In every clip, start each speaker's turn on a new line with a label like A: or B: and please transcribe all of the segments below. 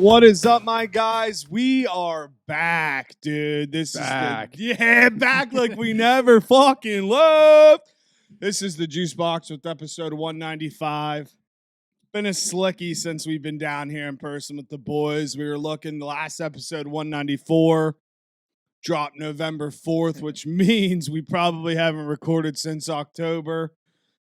A: What is up, my guys? We are back, dude. This
B: Back.
A: is back like we never fucking left. This is the Juice Box with episode 195. Been a slicky since we've been down here in person with the boys. We were looking the last episode 194 dropped November 4th, which means we probably haven't recorded since October.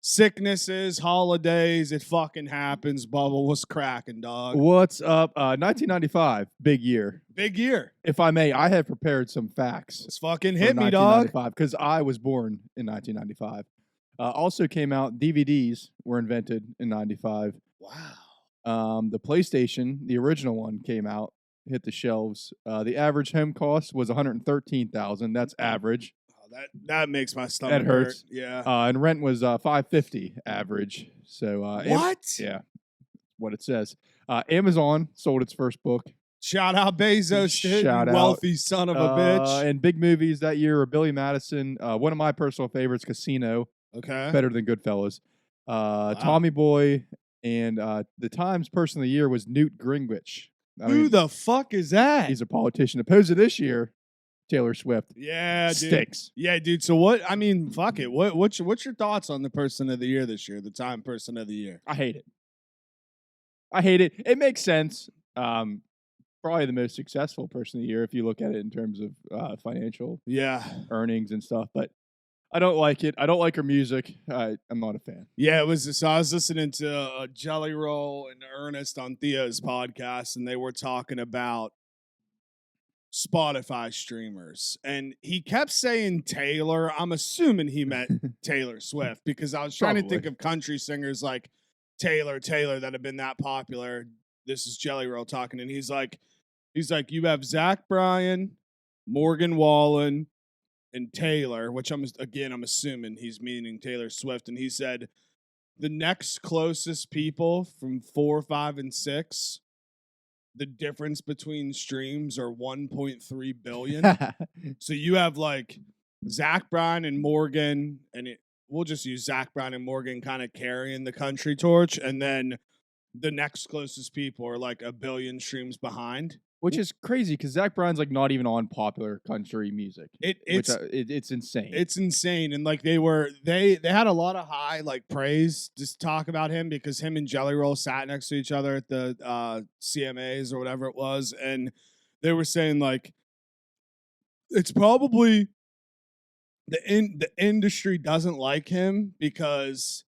A: Sicknesses, holidays, it fucking happens. Bubba, what's cracking, dog?
B: What's up? 1995, big year.
A: Big year.
B: If I may, I have prepared some facts.
A: Let's fucking hit me, dog.
B: Because I was born in 1995. Also came out, DVDs were invented in 95.
A: Wow.
B: The PlayStation, the original one, came out, hit the shelves. The average home cost was $113,000. That's average.
A: That makes my stomach
B: That hurts.
A: hurt. Yeah.
B: And rent was $550 average. So
A: What?
B: Yeah, what it says. Amazon sold its first book.
A: Shout out Bezos, dude,
B: Shout
A: you
B: out.
A: wealthy son of a bitch.
B: And big movies that year are Billy Madison. One of my personal favorites, Casino.
A: Okay.
B: Better than Goodfellas. Tommy Boy. And the Times Person of the Year was Newt Gingrich.
A: Who the fuck is that?
B: He's a politician. Opposed to this year, Taylor Swift.
A: Yeah, dude.
B: Stinks.
A: Yeah, dude. So what? I mean, fuck it. What's your thoughts on the Person of the Year this year? The Time Person of the Year.
B: I hate it. I hate it. It makes sense. Probably the most successful person of the year if you look at it in terms of financial earnings and stuff. But I don't like it. I don't like her music. I'm not a fan.
A: Yeah, it was. So I was listening to Jelly Roll and Ernest on Theo's podcast, and they were talking about Spotify streamers, and he kept saying Taylor. I'm assuming he meant Taylor Swift because I was trying to think of country singers like Taylor that have been that popular. This is Jelly Roll talking, and he's like, you have Zach Bryan, Morgan Wallen, and Taylor, which I'm assuming he's meaning Taylor Swift, and he said the next closest people from 4, 5, and 6. The difference between streams are 1.3 billion. So you have like Zach Bryan and Morgan, and we'll just use Zach Bryan and Morgan kind of carrying the country torch. And then the next closest people are like 1 billion streams behind.
B: Which is crazy because Zach Bryan's like not even on popular country music. It's insane.
A: It's insane, and like they had a lot of high like praise just talk about him because him and Jelly Roll sat next to each other at the CMAs or whatever it was, and they were saying like it's probably the industry doesn't like him because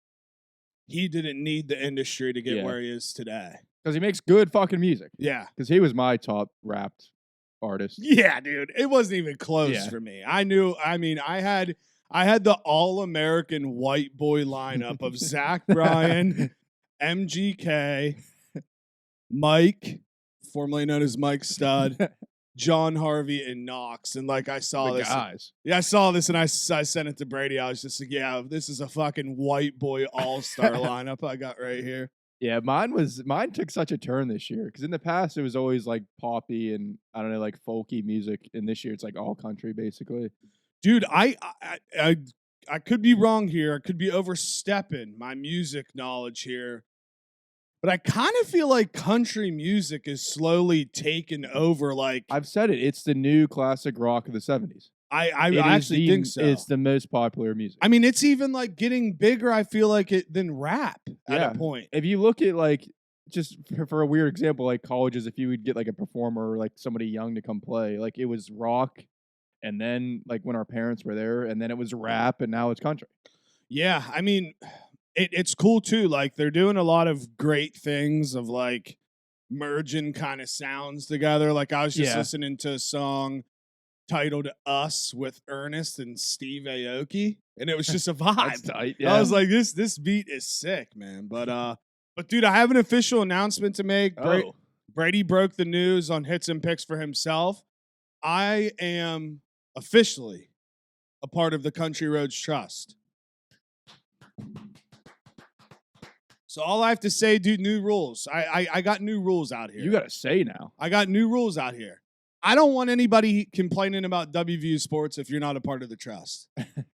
A: he didn't need the industry to get where he is today.
B: Because he makes good fucking music.
A: Yeah.
B: Because he was my top rapped artist.
A: Yeah, dude. It wasn't even close for me. I had the all-American white boy lineup of Zach Bryan, MGK, Mike, formerly known as Mike Stud, John Harvey, and Knox. And like I saw
B: the
A: this.
B: Guys.
A: Yeah, I saw this and I sent it to Brady. I was just like, yeah, this is a fucking white boy all-star lineup I got right here.
B: Yeah, mine took such a turn this year because in the past it was always like poppy and I don't know, like folky music, and this year it's like all country basically.
A: Dude, I could be wrong here. I could be overstepping my music knowledge here, but I kind of feel like country music is slowly taking over. Like
B: I've said it, it's the new classic rock of the 70s.
A: I actually think so.
B: It's the most popular music.
A: I mean, it's even like getting bigger, I feel like, than rap at a point.
B: If you look at like, just for a weird example, like colleges, if you would get like a performer or like somebody young to come play, like it was rock, and then like when our parents were there, and then it was rap, and now it's country.
A: Yeah, I mean, it's cool too. Like they're doing a lot of great things of like merging kind of sounds together. Like I was just listening to a song titled Us with Ernest and Steve Aoki, and it was just a vibe.
B: That's tight, yeah.
A: I was like, this beat is sick, man. But dude, I have an official announcement to make. Brady broke the news on Hits and Picks for himself. I am officially a part of the Country Roads Trust. So all I have to say, dude, new rules. I got new rules out here.
B: You got to say now.
A: I got new rules out here. I don't want anybody complaining about WVU Sports if you're not a part of the trust.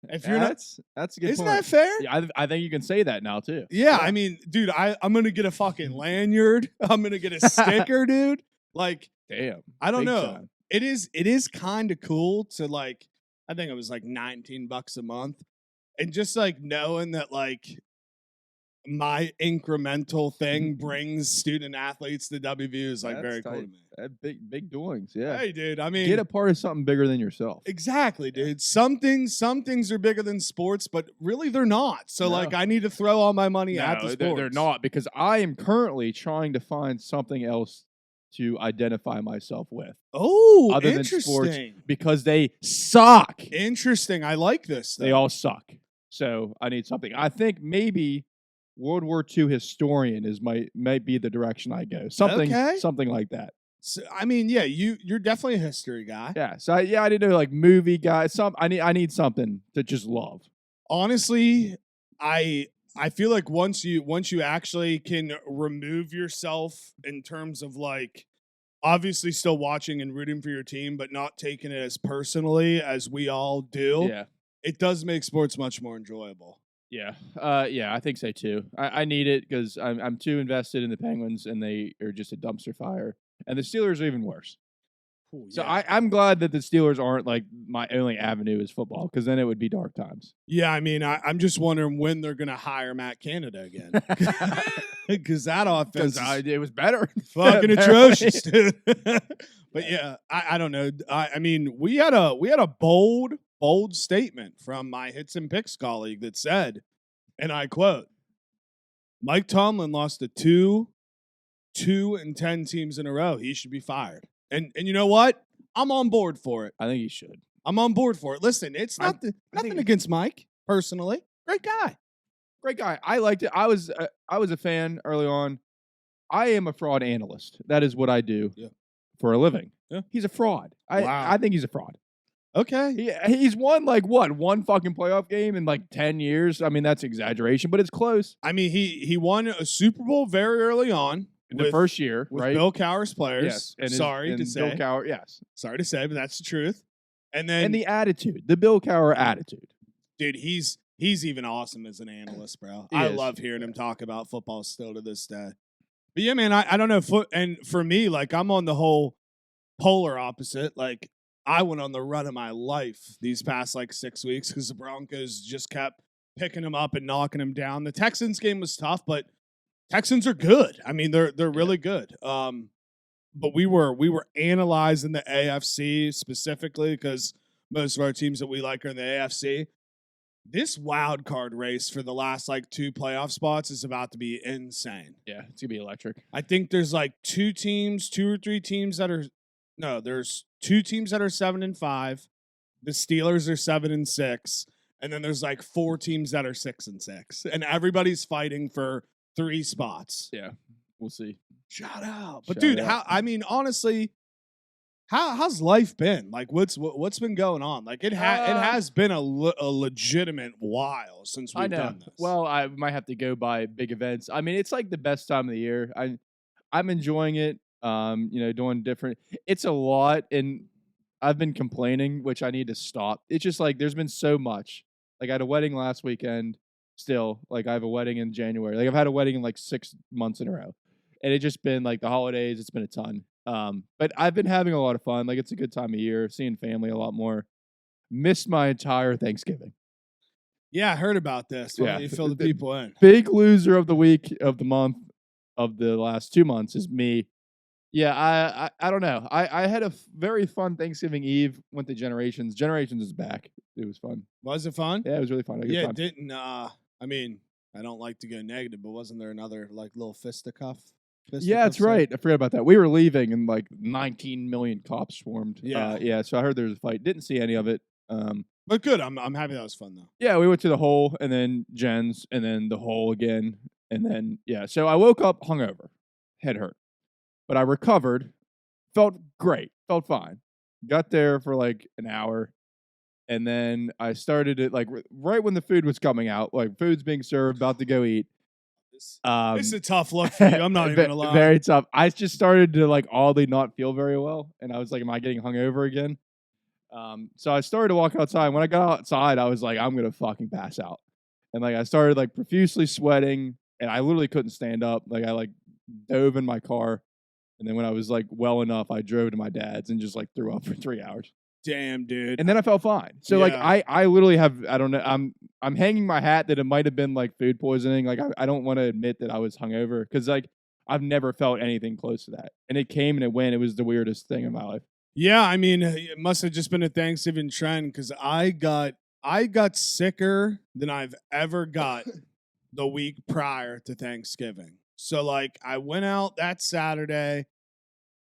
A: If you're
B: that's a good
A: isn't
B: point.
A: that fair?
B: Yeah, I think you can say that now too.
A: Yeah, I mean, dude, I'm gonna get a fucking lanyard. I'm gonna get a sticker, dude. Like,
B: damn,
A: I don't know.
B: Time.
A: It is kind of cool to like. I think it was like $19 a month, and just like knowing that like my incremental thing brings student athletes to WVU is like very cool to me.
B: Big doings, yeah.
A: Hey, dude. I mean,
B: get a part of something bigger than yourself.
A: Exactly, dude. Some things are bigger than sports, but really they're not. So like, I need to throw all my money at the sports.
B: They're not, because I am currently trying to find something else to identify myself with.
A: Oh,
B: other
A: interesting.
B: Than sports, because they suck.
A: Interesting. I like this.
B: They all suck. So I need something. I think maybe World War II historian might be the direction I go. Something like that.
A: So, I mean, yeah, you're definitely a history guy.
B: Yeah. So I didn't know, like, movie guy. I need something to just love.
A: Honestly, I feel like once you actually can remove yourself in terms of like obviously still watching and rooting for your team, but not taking it as personally as we all do.
B: Yeah.
A: It does make sports much more enjoyable.
B: Yeah. Yeah, I think so too. I need it because I'm too invested in the Penguins, and they are just a dumpster fire. And the Steelers are even worse. Ooh, yeah. So I'm glad that the Steelers aren't like my only avenue is football, because then it would be dark times.
A: Yeah, I mean, I'm just wondering when they're going to hire Matt Canada again. Because that offense
B: it was better.
A: Fucking atrocious, dude. But yeah, I don't know. I mean, we had a bold statement from my Hits and Picks colleague that said, and I quote, Mike Tomlin lost to 2-10 teams in a row. He should be fired. And you know what? I'm on board for it.
B: I think he should.
A: I'm on board for it. Listen, it's nothing against Mike personally. Great guy.
B: I liked it. I was a fan early on. I am a fraud analyst. That is what I do for a living.
A: Yeah.
B: He's a fraud. I think he's a fraud.
A: Okay.
B: He's won like what? One fucking playoff game in like 10 years. I mean, that's exaggeration, but it's close.
A: I mean, he won a Super Bowl very early on.
B: The first year,
A: with
B: right?
A: Bill Cowher's players.
B: Yes. And
A: sorry to say.
B: Bill Cowher, yes.
A: Sorry to say, but that's the truth. And then
B: the attitude, the Bill Cowher attitude.
A: Dude, he's even awesome as an analyst, bro. I love hearing him talk about football still to this day. But yeah, man, I don't know. And for me, like, I'm on the whole polar opposite. Like, I went on the run of my life these past like 6 weeks because the Broncos just kept picking him up and knocking him down. The Texans game was tough, but Texans are good. I mean, they're really good. But we were analyzing the AFC specifically because most of our teams that we like are in the AFC. This wild card race for the last like 2 playoff spots is about to be insane.
B: Yeah, it's gonna be electric.
A: I think there's like 2 or 3 teams that are there's 2 teams that are 7-5. The Steelers are 7-6, and then there's like 4 teams that are 6-6, and everybody's fighting for 3 spots.
B: Yeah, we'll see.
A: Shout out. But dude, honestly, how's life been? Like, what's been going on? Like, it has been a legitimate while since we've done this.
B: Well, I might have to go by big events. I mean, it's like the best time of the year. I'm enjoying it. Doing different. It's a lot, and I've been complaining, which I need to stop. It's just like there's been so much. Like, I had a wedding last weekend. Still, like, I have a wedding in January. Like, I've had a wedding in like 6 months in a row. And it's just been like the holidays. It's been a ton. But I've been having a lot of fun. Like, it's a good time of year. Seeing family a lot more. Missed my entire Thanksgiving.
A: Yeah, I heard about this. Why don't you fill the people in?
B: Big loser of the week, of the month, of the last 2 months is me. Yeah, I don't know. I had a very fun Thanksgiving Eve. Went to Generations. Generations is back. It was fun.
A: Was it fun?
B: Yeah, it was really fun.
A: It didn't. I mean, I don't like to go negative, but wasn't there another like little fisticuff?
B: Yeah, that's right. I forgot about that. We were leaving, and like 19 million cops swarmed.
A: Yeah.
B: So I heard there was a fight. Didn't see any of it.
A: But good. I'm happy that was fun though.
B: Yeah, we went to the hole, and then Jen's, and then the hole again, and then So I woke up hungover, head hurt, but I recovered. Felt great. Felt fine. Got there for like an hour. And then I started it like right when the food was coming out, like food's being served, about to go eat.
A: This is a tough look for you. I'm not even gonna lie.
B: Very tough. I just started to like oddly not feel very well, and I was like, "Am I getting hungover again?" So I started to walk outside. When I got outside, I was like, "I'm gonna fucking pass out," and like I started like profusely sweating, and I literally couldn't stand up. Like I like dove in my car, And then when I was like well enough, I drove to my dad's and just like threw up for 3 hours.
A: Damn, dude.
B: And then I felt fine. So like I literally have, I don't know, I'm hanging my hat that it might have been like food poisoning. Like I don't want to admit that I was hungover because like I've never felt anything close to that. And it came and it went. It was the weirdest thing in my life.
A: Yeah, I mean, it must have just been a Thanksgiving trend because I got sicker than I've ever got the week prior to Thanksgiving. So like I went out that Saturday.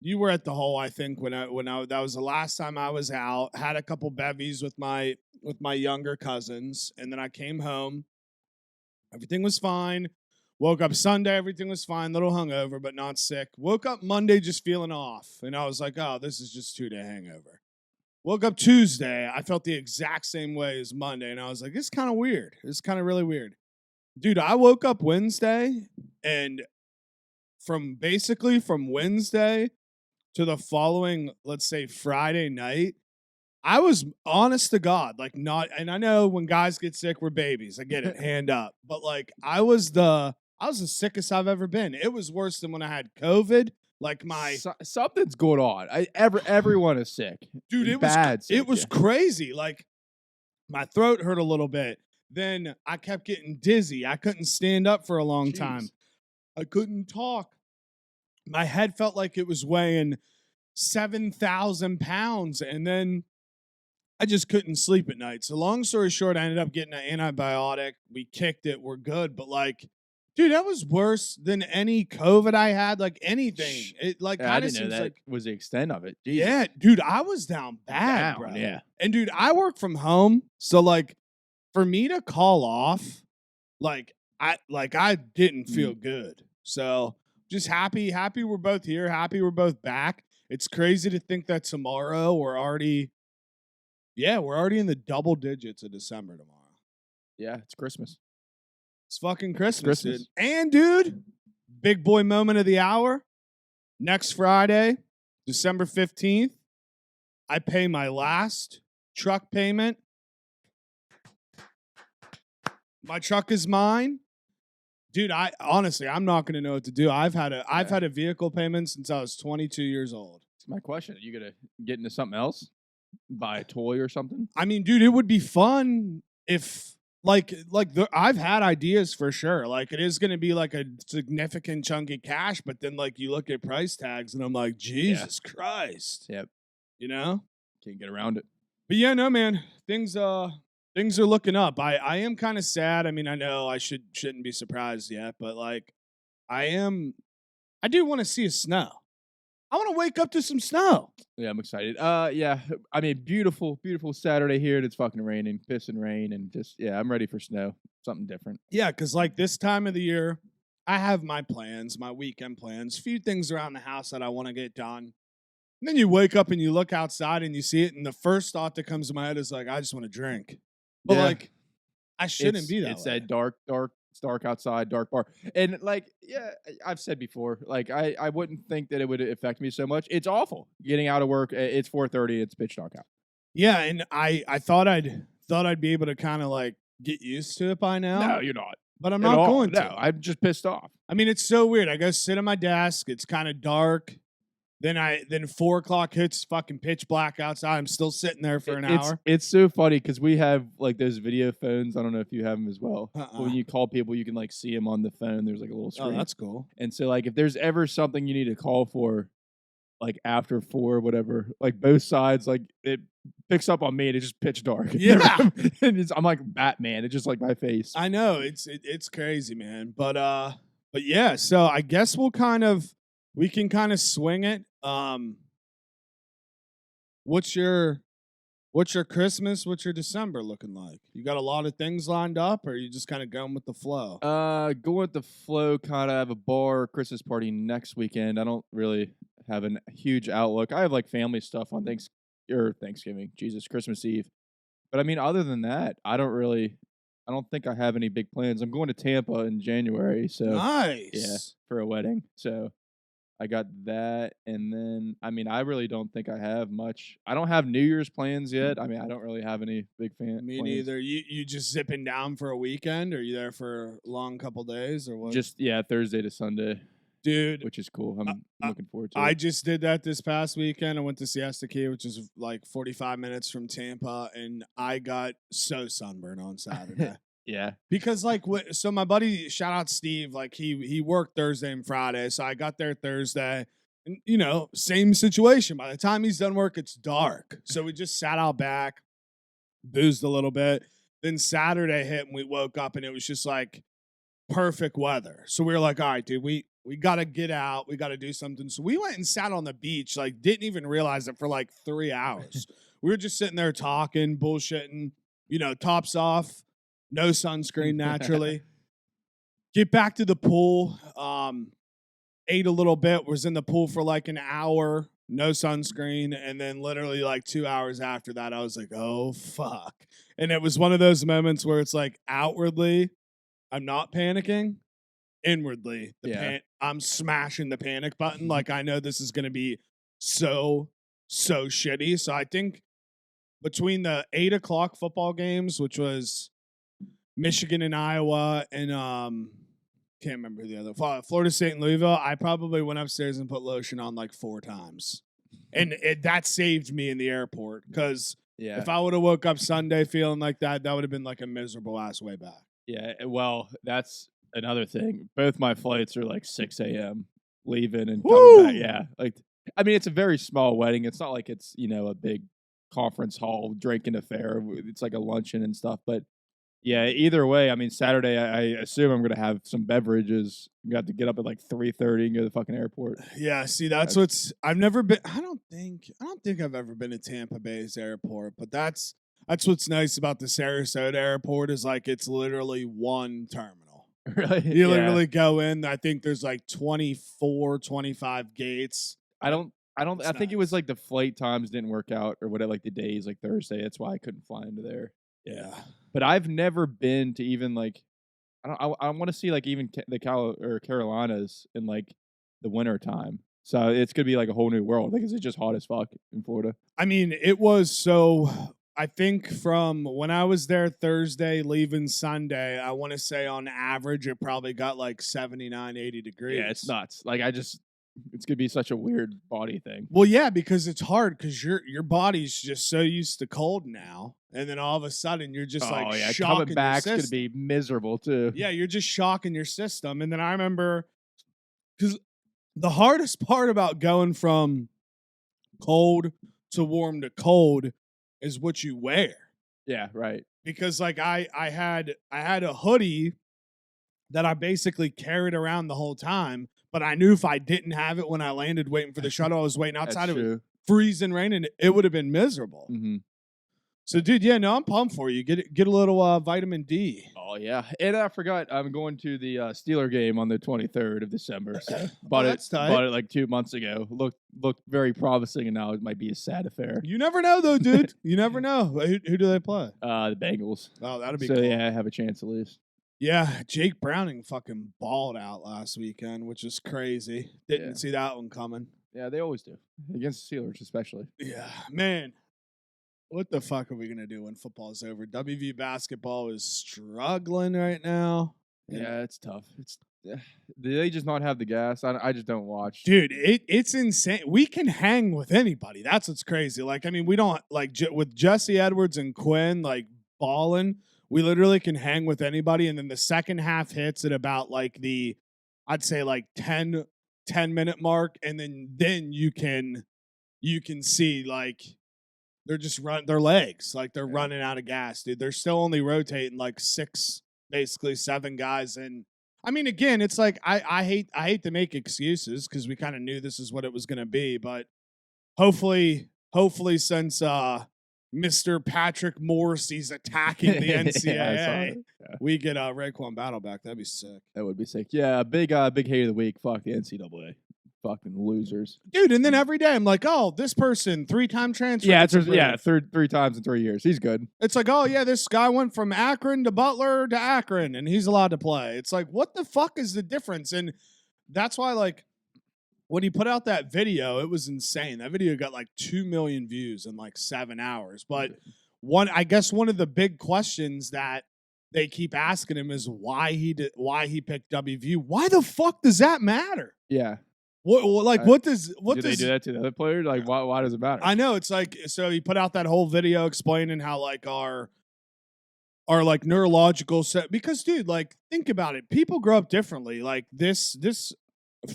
A: You were at the hole, I think, when I that was the last time I was out. Had a couple bevies with my younger cousins, and then I came home. Everything was fine. Woke up Sunday, everything was fine. Little hungover, but not sick. Woke up Monday just feeling off, and I was like, "Oh, this is just 2-day hangover." Woke up Tuesday, I felt the exact same way as Monday, and I was like, "This is kind of weird. This is kind of really weird." Dude, I woke up Wednesday, and from Wednesday to the following, let's say Friday night, I was honest to God, like not, and I know when guys get sick, we're babies. I get it, hand up. But like I was the sickest I've ever been. It was worse than when I had COVID. Like
B: something's going on. Everyone is sick.
A: Dude, it was bad. It was crazy. Like my throat hurt a little bit. Then I kept getting dizzy. I couldn't stand up for a long time. I couldn't talk. My head felt like it was weighing 7,000 pounds. And then I just couldn't sleep at night. So long story short, I ended up getting an antibiotic. We kicked it. We're good. But like, dude, that was worse than any COVID I had. Like anything. It like
B: I didn't know that was the extent of it. Jesus.
A: Yeah, dude, I was down bad, bro.
B: Yeah.
A: And dude, I work from home. So like for me to call off, I didn't feel good. So just happy we're both here. Happy we're both back. It's crazy to think that tomorrow we're already in the double digits of December tomorrow.
B: Yeah, it's Christmas.
A: It's fucking Christmas. Dude. And dude, big boy moment of the hour. Next Friday, December 15th, I pay my last truck payment. My truck is mine. Dude, I'm not going to know what to do. I've had a vehicle payment since I was 22 years old.
B: That's my question. Are you going to get into something else? Buy a toy or something?
A: I mean, dude, it would be fun if I've had ideas for sure. Like it is going to be like a significant chunk of cash, but then like you look at price tags and I'm like, Jesus Christ.
B: Yep.
A: You know?
B: Can't get around it.
A: But yeah, no, man. Things are looking up. I am kind of sad. I mean, I know I shouldn't be surprised yet, but like I do want to see a snow. I want to wake up to some snow.
B: Yeah, I'm excited. Yeah, I mean, beautiful Saturday here. And it's fucking raining, pissing rain, and just I'm ready for snow. Something different.
A: Yeah, because like this time of the year, I have my plans, my weekend plans, few things around the house that I want to get done. And then you wake up and you look outside and you see it, and the first thought that comes to my head is like, I just want to drink. But like, I shouldn't be that way.
B: It's that dark. It's dark outside, dark bar. And like, I've said before, like I wouldn't think that it would affect me so much. It's awful getting out of work. It's 4:30. It's pitch dark out.
A: Yeah, and I thought I'd be able to kind of like get used to it by now.
B: No, you're not.
A: But I'm not going to.
B: No, I'm just pissed off.
A: I mean, it's so weird. I go sit at my desk. It's kind of dark. Then 4:00 hits, fucking pitch black outside. I'm still sitting there for an hour.
B: It's so funny because we have like those video phones. I don't know if you have them as well. When you call people, you can like see them on the phone. There's like a little screen.
A: Oh, that's cool.
B: And so like if there's ever something you need to call for, like after 4 or whatever, like both sides, like it picks up on me and it's just pitch dark.
A: Yeah.
B: And I'm like Batman. It's just like my face.
A: I know it's crazy, man. But yeah. So I guess we can kind of swing it. What's your Christmas? What's your December looking like? You got a lot of things lined up, or are you just kind of going with the flow?
B: Going with the flow. Kind of have a bar Christmas party next weekend. I don't really have a huge outlook. I have like family stuff on Thanksgiving, Christmas Eve. But I mean, other than that, I don't think I have any big plans. I'm going to Tampa in January, so
A: nice.
B: Yeah, for a wedding. So I got that, and then I mean, I really don't think I have much. I don't have New Year's plans yet. I mean, I don't really have any big plans.
A: Me neither. You just zipping down for a weekend? Or are you there for a long couple days or what?
B: Just Thursday to Sunday.
A: Dude,
B: which is cool. I'm looking forward to
A: I
B: it.
A: just did that this past weekend. I went to Siesta Key, which is like 45 minutes from Tampa, and I got so sunburned on Saturday.
B: Yeah.
A: Because so my buddy, shout out Steve, like he worked Thursday and Friday, so I got there Thursday, and same situation. By the time he's done work, it's dark, so we just sat out back, boozed a little bit. Then Saturday hit, and we woke up, and it was just like perfect weather. So we were like, all right, dude, we got to get out. We got to do something. So we went and sat on the beach, like didn't even realize it for like 3 hours. We were just sitting there talking, bullshitting, tops off, no sunscreen naturally. Get back to the pool, ate a little bit, was in the pool for like an hour, no sunscreen. And then literally like 2 hours after that, I was like, oh, fuck. And it was one of those moments where it's like outwardly, I'm not panicking. Inwardly, I'm smashing the panic button. Like, I know this is going to be so shitty. So I think between the 8 o'clock football games, which was Michigan and Iowa, and can't remember the other, Florida State and Louisville, I probably went upstairs and put lotion on like 4 times. And that saved me in the airport, because if I would have woke up Sunday feeling like that, that would have been like a miserable ass way back. Yeah,
B: well, that's another thing. Both my flights are like 6 a.m. leaving and coming back. Yeah, like, I mean, it's a very small wedding. It's not like it's, a big conference hall drinking affair. It's like a luncheon and stuff. But yeah, either way, I mean, Saturday, I assume I'm going to have some beverages. You got to get up at like 3:30 and go to the fucking airport.
A: Yeah, see, that's what's. I've never been. I don't think I've ever been to Tampa Bay's airport, but that's what's nice about the Sarasota airport, is like it's literally one terminal.
B: Really?
A: You literally go in. I think there's like 24, 25 gates.
B: I think it was like the flight times didn't work out, or whatever, like the days, like Thursday. That's why I couldn't fly into there.
A: Yeah.
B: But I've never been to even like, I want to see like even the Carolinas in like the winter time. So it's going to be like a whole new world. Like, is it just hot as fuck in Florida?
A: I mean, it was so. I think from when I was there Thursday, leaving Sunday, I want to say on average, it probably got like 79, 80 degrees.
B: Yeah, it's nuts. Like, it's going to be such a weird body thing.
A: Well, yeah, because it's hard, because your body's just so used to cold now. And then all of a sudden, you're just shocking
B: coming back's
A: your
B: going to be miserable too.
A: Yeah, you're just shocking your system. And then I remember, because the hardest part about going from cold to warm to cold is what you wear.
B: Yeah, right.
A: Because like I had a hoodie that I basically carried around the whole time, but I knew if I didn't have it when I landed waiting for the shuttle, I was waiting outside of it, freezing rain, and it would have been miserable.
B: Mm-hmm.
A: So, dude, yeah, no, I'm pumped for you. Get a little vitamin D.
B: Oh yeah, and I forgot, I'm going to the Steeler game on the 23rd of December. So bought it like 2 months ago. Looked very promising, and now it might be a sad affair.
A: You never know, though, dude. You never know. Who do they play?
B: The Bengals.
A: Oh, that'd be cool.
B: So yeah, I have a chance at least.
A: Yeah, Jake Browning fucking balled out last weekend, which is crazy. Didn't see that one coming.
B: Yeah, they always do. Against the Steelers, especially.
A: Yeah, man. What the fuck are we going to do when football's over? WV basketball is struggling right now.
B: Yeah, it's tough. Do they just not have the gas? I just don't watch.
A: Dude, it's insane. We can hang with anybody. That's what's crazy. Like, I mean, we don't, like, with Jesse Edwards and Quinn, like, balling, we literally can hang with anybody. And then the second half hits at about, like, I'd say, like, 10-minute mark. And then you can see, like, they're just running their legs. Like, they're running out of gas, dude. They're still only rotating, like, 7 guys. And, I mean, again, it's like I hate to make excuses, because we kind of knew this is what it was going to be. But hopefully since Mr. Patrick Morrissey's attacking the NCAA, we get Raekwon Battle back. That'd be sick.
B: That would be sick. Yeah, big hate of the week. Fuck the NCAA. Fucking losers,
A: dude. And then every day I'm like, oh, this person 3-time transfer.
B: Yeah, three times in 3 years. He's good.
A: It's like, oh yeah, this guy went from Akron to Butler to Akron, and he's allowed to play. It's like, what the fuck is the difference? And that's why, like, when he put out that video, it was insane. That video got like 2 million views in like 7 hours. But I guess one of the big questions that they keep asking him is why he picked WVU. Why the fuck does that matter?
B: Yeah.
A: What does
B: they do that to the other players? Like, why does it matter?
A: I know, it's like, so he put out that whole video explaining how like our like neurological set, because dude, like, think about it. People grow up differently. Like this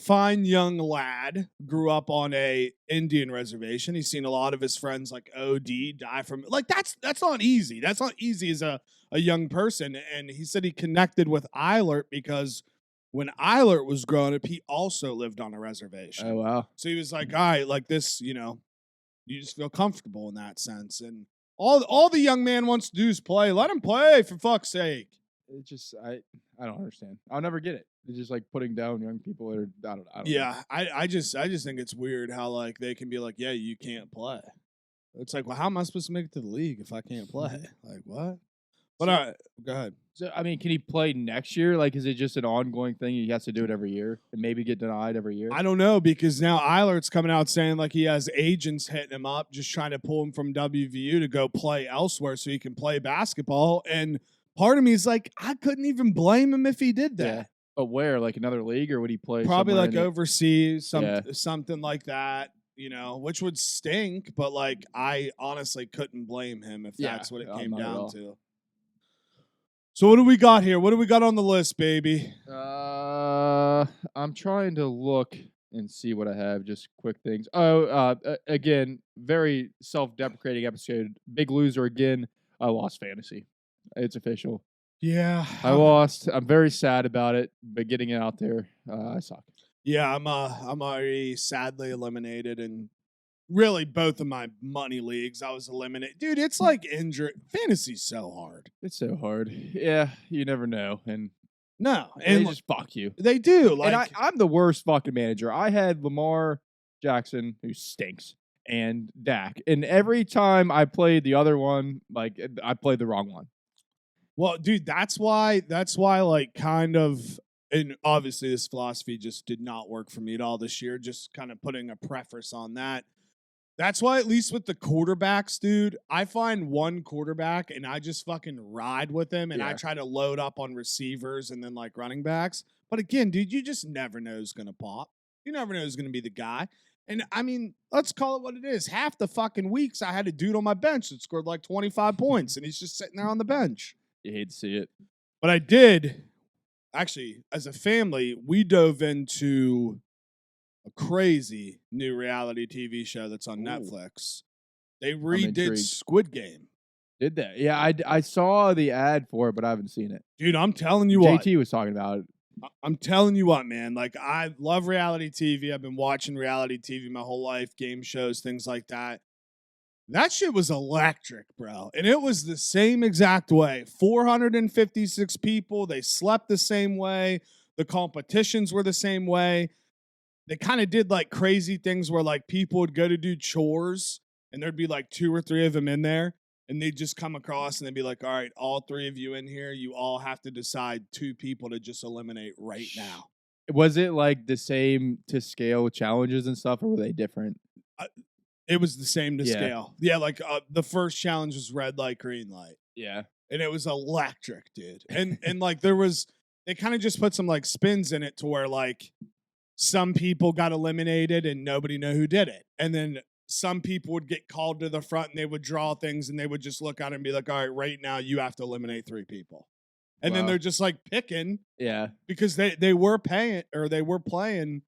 A: fine young lad grew up on a Indian reservation. He's seen a lot of his friends like OD die from, like, that's not easy. That's not easy as a young person. And he said he connected with Eilert because when Eilert was growing up, he also lived on a reservation.
B: Oh, wow.
A: So he was like, all right, like this, you just feel comfortable in that sense. And all the young man wants to do is play. Let him play, for fuck's sake.
B: It just, I don't understand. I'll never get it. It's just like putting down young people that are, I don't
A: yeah,
B: know.
A: I just think it's weird how like they can be like, yeah, you can't play. It's like, well, how am I supposed to make it to the league if I can't play? Like, what? But all right, go ahead.
B: So, I mean, can he play next year? Like, is it just an ongoing thing? He has to do it every year and maybe get denied every year?
A: I don't know, because now Eilert's coming out saying like he has agents hitting him up, just trying to pull him from WVU to go play elsewhere so he can play basketball. And part of me is like, I couldn't even blame him if he did that.
B: Yeah. But where? Like another league, or would he play?
A: Probably like overseas, something like that. Which would stink, but like I honestly couldn't blame him if that's what it came down to. So what do we got here? What do we got on the list, baby?
B: I'm trying to look and see what I have. Just quick things. Again, very self-deprecating episode. Big loser again. I lost fantasy. It's official.
A: Yeah,
B: I lost. I'm very sad about it, but getting it out there, I suck.
A: Yeah, I'm already sadly eliminated, and really both of my money leagues I was eliminated. Dude, it's like injury. Fantasy's so hard.
B: It's so hard. Yeah, you never know. And
A: no,
B: and they just fuck you.
A: They do. Like,
B: and I'm the worst fucking manager. I had Lamar Jackson, who stinks, and Dak. And every time I played the other one, like I played the wrong one.
A: Well, dude, that's why like kind of, and obviously this philosophy just did not work for me at all this year, just kind of putting a preface on that. That's why, at least with the quarterbacks, dude, I find one quarterback and I just fucking ride with him, and I try to load up on receivers and then like running backs. But again, dude, you just never know who's going to pop. You never know who's going to be the guy. And I mean, let's call it what it is. Half the fucking weeks I had a dude on my bench that scored like 25 points, and he's just sitting there on the bench.
B: You hate to see it.
A: But I did. Actually, as a family, we dove into a crazy new reality TV show that's on Netflix. They redid Squid Game.
B: Did they? Yeah, I saw the ad for it, but I haven't seen it.
A: Dude, I'm telling you what.
B: JT was talking about it.
A: I'm telling you what, man. Like, I love reality TV. I've been watching reality TV my whole life, game shows, things like that. That shit was electric, bro. And it was the same exact way. 456 people. They slept the same way. The competitions were the same way. They kind of did like crazy things where like people would go to do chores and there'd be like 2 or 3 of them in there, and they'd just come across and they'd be like, all right, all 3 of you in here, you all have to decide 2 people to just eliminate right now.
B: Was it like the same to scale challenges and stuff, or were they different?
A: It was the same to scale. Yeah, like the first challenge was red light, green light.
B: Yeah.
A: And it was electric, dude. And like they kind of just put some like spins in it to where like some people got eliminated and nobody knew who did it. And then some people would get called to the front and they would draw things and they would just look at it and be like, all right, right now you have to eliminate 3 people. And then they're just like picking.
B: Yeah.
A: Because they were paying, or they were playing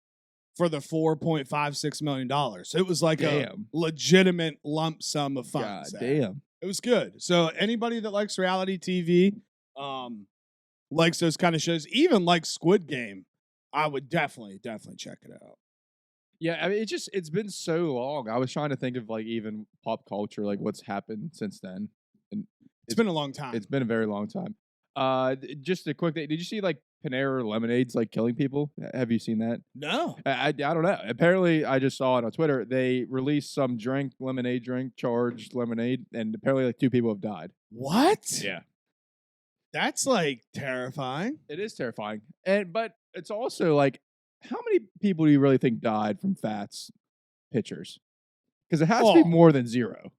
A: for the $4.56 million. So it was like a legitimate lump sum of funds.
B: God damn.
A: It was good. So anybody that likes reality TV, likes those kind of shows, even like Squid Game, I would definitely check it out.
B: Yeah, I mean, it's been so long. I was trying to think of like even pop culture, like what's happened since then. And
A: it's been a long time.
B: It's been a very long time. Just a quick thing. Did you see like Panera lemonades like killing people? Have you seen that?
A: No.
B: I don't know. Apparently, I just saw it on Twitter. They released some lemonade drink, charged lemonade, and apparently like 2 people have died.
A: What?
B: Yeah.
A: That's like terrifying.
B: It is terrifying. But it's also like, how many people do you really think died from Fats pitchers? Because it has to be more than 0.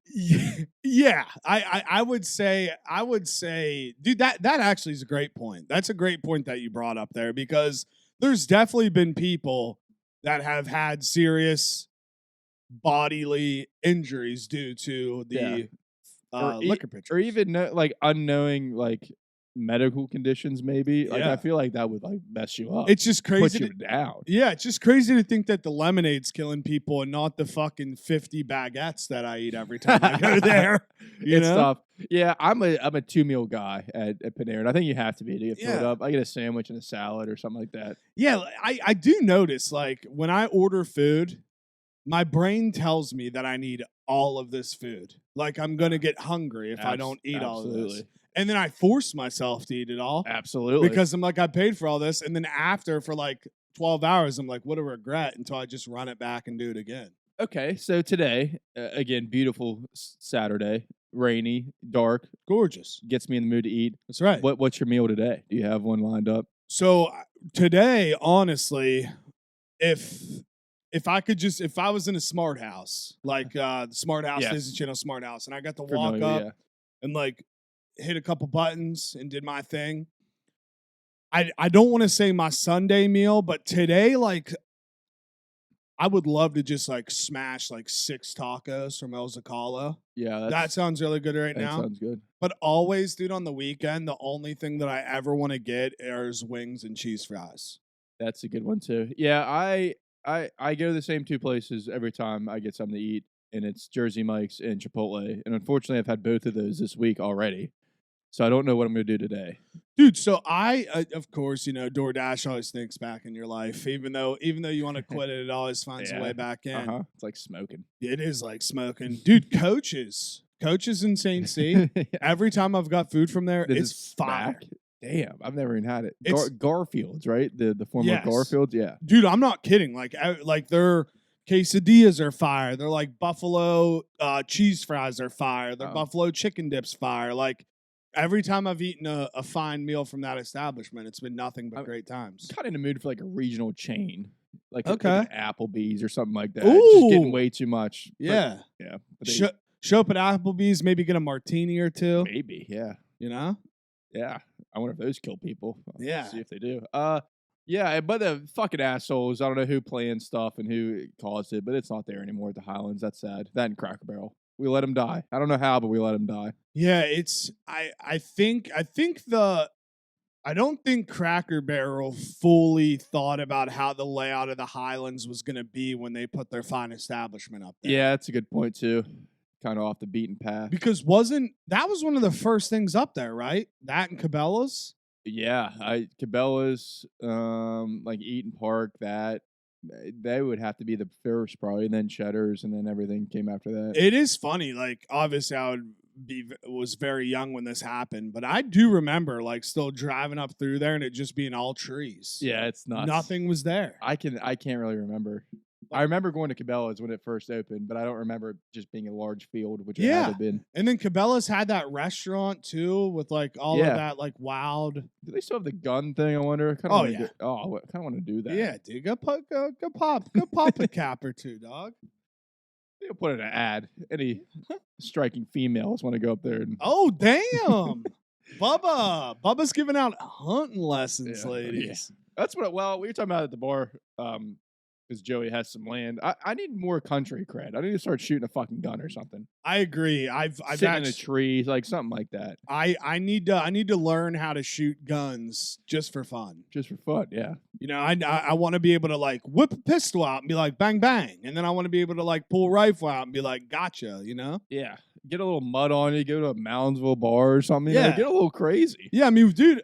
A: Yeah. I would say, dude, that actually is a great point. That's a great point that you brought up there, because there's definitely been people that have had serious bodily injuries due to the liquor pitchers.
B: Or even like unknowing like medical conditions, maybe. Like I feel like that would like mess you up.
A: It's just crazy.
B: Put you down.
A: Yeah, it's just crazy to think that the lemonade's killing people and not the fucking 50 baguettes that I eat every time I go there.
B: It's tough. Yeah, I'm a 2-meal guy at Panera, and I think you have to be to get filled up. I get a sandwich and a salad or something like that.
A: Yeah, I do notice, like, when I order food, my brain tells me that I need all of this food. Like, I'm going to get hungry if I don't eat all of this. And then I force myself to eat it all.
B: Absolutely.
A: Because I'm like, I paid for all this. And then after, for like 12 hours, I'm like, what a regret, until I just run it back and do it again.
B: Okay, so today, again, beautiful Saturday, rainy, dark.
A: Gorgeous.
B: Gets me in the mood to eat.
A: That's right.
B: What's your meal today? Do you have one lined up?
A: So today, honestly, if I was in a smart house, like the Smart House, Disney Channel Smart House, and I got to walk up and like hit a couple buttons and did my thing, I don't want to say my Sunday meal, but today, like, I would love to just like smash like 6 tacos from El Zacalo.
B: Yeah,
A: that sounds really good right now.
B: That sounds good.
A: But always, dude, on the weekend, the only thing that I ever want to get is wings and cheese fries.
B: That's a good one too. Yeah, I go to the same 2 places every time I get something to eat, and it's Jersey Mike's and Chipotle. And unfortunately, I've had both of those this week already. So I don't know what I'm going to do today.
A: Dude, so I of course, you know, DoorDash always thinks back in your life. Even though you want to quit it, it always finds a way back in.
B: It's like smoking.
A: It is like smoking. Dude, Coaches in St. C, every time I've got food from there, it's fire.
B: Back? Damn, I've never even had it. Garfield's, right? The former Garfield's, yeah.
A: Dude, I'm not kidding. Like their quesadillas are fire. They're like buffalo cheese fries are fire. Their buffalo chicken dips fire. Like, every time I've eaten a fine meal from that establishment, it's been nothing but great times.
B: I'm kind of in the mood for like a regional chain, like an Applebee's or something like that.
A: Ooh.
B: Just getting way too much.
A: Yeah,
B: yeah.
A: Show up at Applebee's, maybe get a martini or 2.
B: Maybe, yeah.
A: You know?
B: Yeah. I wonder if those kill people.
A: Yeah.
B: See if they do. Yeah, but the fucking assholes. I don't know who planned stuff and who caused it, but it's not there anymore at the Highlands. That's sad. That and Cracker Barrel. We let him die. I don't know how, but we let him die.
A: Yeah, it's I don't think Cracker Barrel fully thought about how the layout of the Highlands was going to be when they put their fine establishment up there.
B: Yeah, that's a good point too. Kind of off the beaten path.
A: Because that was one of the first things up there, right? That and Cabela's?
B: Yeah, Cabela's, like Eaton Park, that they would have to be the first probably, and then Cheddar's, and then everything came after that.
A: It is funny. Like, obviously, was very young when this happened, but I do remember like still driving up through there and it just being all trees.
B: Yeah, it's nuts.
A: Nothing was there.
B: I can't really remember. I remember going to Cabela's when it first opened, but I don't remember just being a large field, which it had to have been.
A: And then Cabela's had that restaurant too, with like all of that like wild.
B: Do they still have the gun thing? I wonder. I kind of want to do that.
A: Yeah, dude, go pop a cap or 2, dog.
B: They'll put in an ad. Any striking females want to go up there and
A: oh damn, Bubba's giving out hunting lessons, ladies.
B: Yeah. That's what. Well, we were talking about at the bar. Because Joey has some land. I need more country cred. I need to start shooting a fucking gun or something.
A: I agree. I've
B: sitting in a tree, like something like that.
A: I need to learn how to shoot guns just for fun.
B: Just for fun, yeah.
A: You know, I want to be able to like whip a pistol out and be like bang bang, and then I want to be able to like pull a rifle out and be like gotcha. You know?
B: Yeah. Get a little mud on you. Go to a Moundsville bar or something. Yeah. Get a little crazy.
A: Yeah, I mean, dude.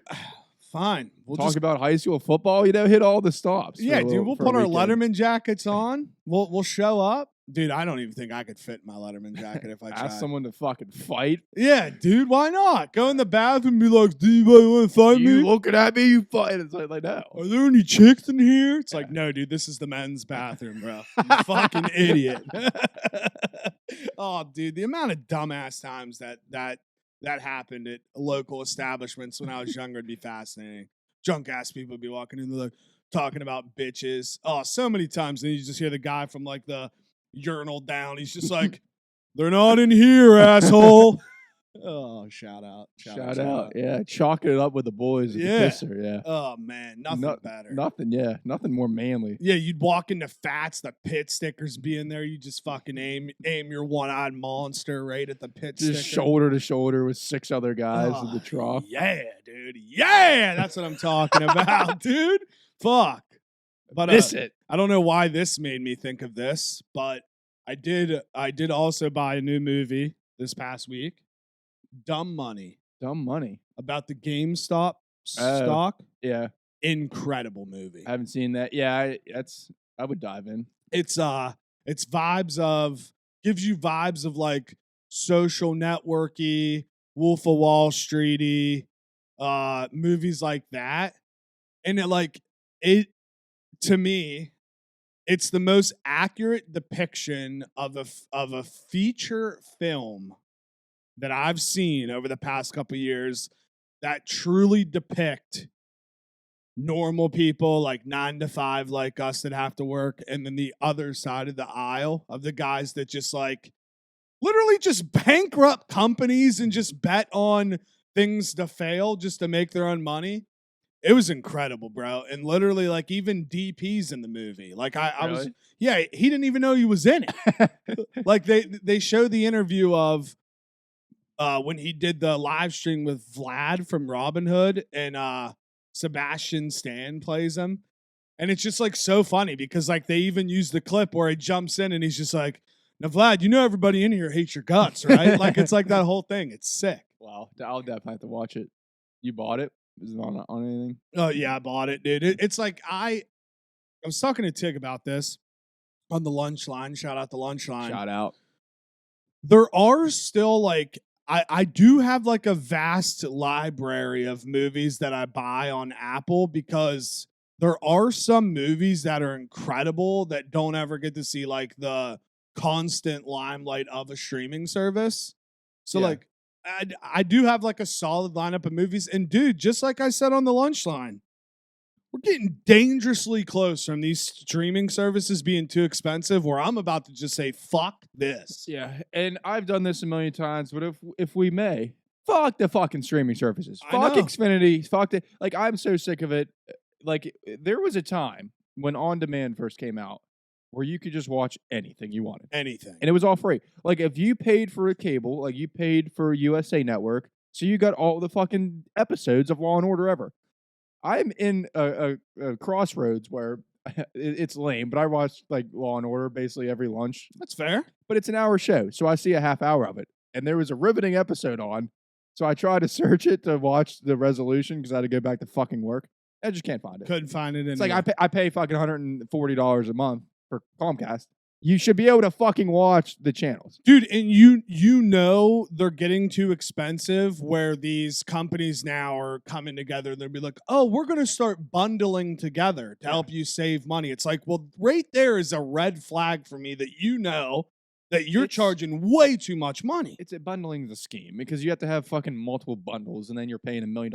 A: Fine.
B: We'll talk about high school football, hit all the stops.
A: Yeah, dude, we'll put our Letterman jackets on. We'll show up. Dude, I don't even think I could fit my Letterman jacket if I tried.
B: Ask someone to fucking fight.
A: Yeah, dude, why not? Go in the bathroom and be like, do you want to fight me?
B: You looking at me, you fight. It's like, no.
A: Are there any chicks in here? It's like, no, dude, this is the men's bathroom, bro. You fucking idiot. Oh, dude, the amount of dumbass times that happened at local establishments when I was younger would be fascinating. Drunk ass people would be walking in, like talking about bitches. Oh, so many times. And you just hear the guy from like the urinal down. He's just like, they're not in here, asshole. Oh, shout out.
B: Yeah, chalking it up with the boys at the pisser. Yeah.
A: Oh, man. Nothing better.
B: Nothing more manly.
A: Yeah, you'd walk into Fats, the pit stickers be in there. You just fucking aim your one-eyed monster right at the pit sticker.
B: Just shoulder to shoulder with 6 other guys in the trough.
A: Yeah, dude. Yeah, that's what I'm talking about, dude. Fuck. But I don't know why this made me think of this, but I did also buy a new movie this past week. Dumb Money. About the GameStop stock.
B: Yeah.
A: Incredible movie.
B: I haven't seen that. Yeah, I would dive in.
A: It's gives you vibes of like Social Networky, Wolf of Wall Streety, movies like that. And to me, it's the most accurate depiction of a feature film that I've seen over the past couple of years that truly depict normal people like 9 to 5 like us that have to work, and then the other side of the aisle of the guys that just like literally just bankrupt companies and just bet on things to fail just to make their own money. It was incredible, bro. And literally, like, even DP's in the movie. Like, I
B: Really?
A: was, yeah, he didn't even know he was in it. Like, they show the interview of when he did the live stream with Vlad from Robin Hood, and Sebastian Stan plays him. And it's just, like, so funny because, like, they even use the clip where he jumps in and he's just like, now, Vlad, you know everybody in here hates your guts, right? Like, it's like that whole thing. It's sick.
B: Wow. I'll definitely have to watch it. You bought it? Is it on anything?
A: Oh, yeah, I bought it, dude. It's like I was talking to Tig about this on the lunch line. Shout out the lunch line.
B: Shout out.
A: There are still, like, I do have, like, a vast library of movies that I buy on Apple because there are some movies that are incredible that don't ever get to see, like, the constant limelight of a streaming service. So,
B: Yeah.
A: like, I do have like a solid lineup of movies. And dude, just like I said on the lunch line, we're getting dangerously close from these streaming services being too expensive where I'm about to just say, fuck this.
B: Yeah. And I've done this a million times, but if we may, fuck the fucking streaming services. Fuck Xfinity. Fuck it. Like, I'm so sick of it. Like, there was a time when On Demand first came out where you could just watch anything you wanted.
A: Anything.
B: And it was all free. Like, if you paid for a cable, like you paid for USA Network, so you got all the fucking episodes of Law & Order ever. I'm in a crossroads where it's lame, but I watch like Law & Order basically every lunch.
A: That's fair.
B: But it's an hour show, so I see a half hour of it. And there was a riveting episode on, so I tried to search it to watch the resolution because I had to go back to fucking work. I just can't find it.
A: Couldn't find it.
B: It's like I pay fucking $140 a month for Comcast. You should be able to fucking watch the channels.
A: Dude, and you know they're getting too expensive where these companies now are coming together and they'll be like, oh, we're going to start bundling together to help you save money. It's like, well, right there is a red flag for me that you know that you're charging way too much money.
B: It's a bundling the scheme because you have to have fucking multiple bundles and then you're paying $1 million.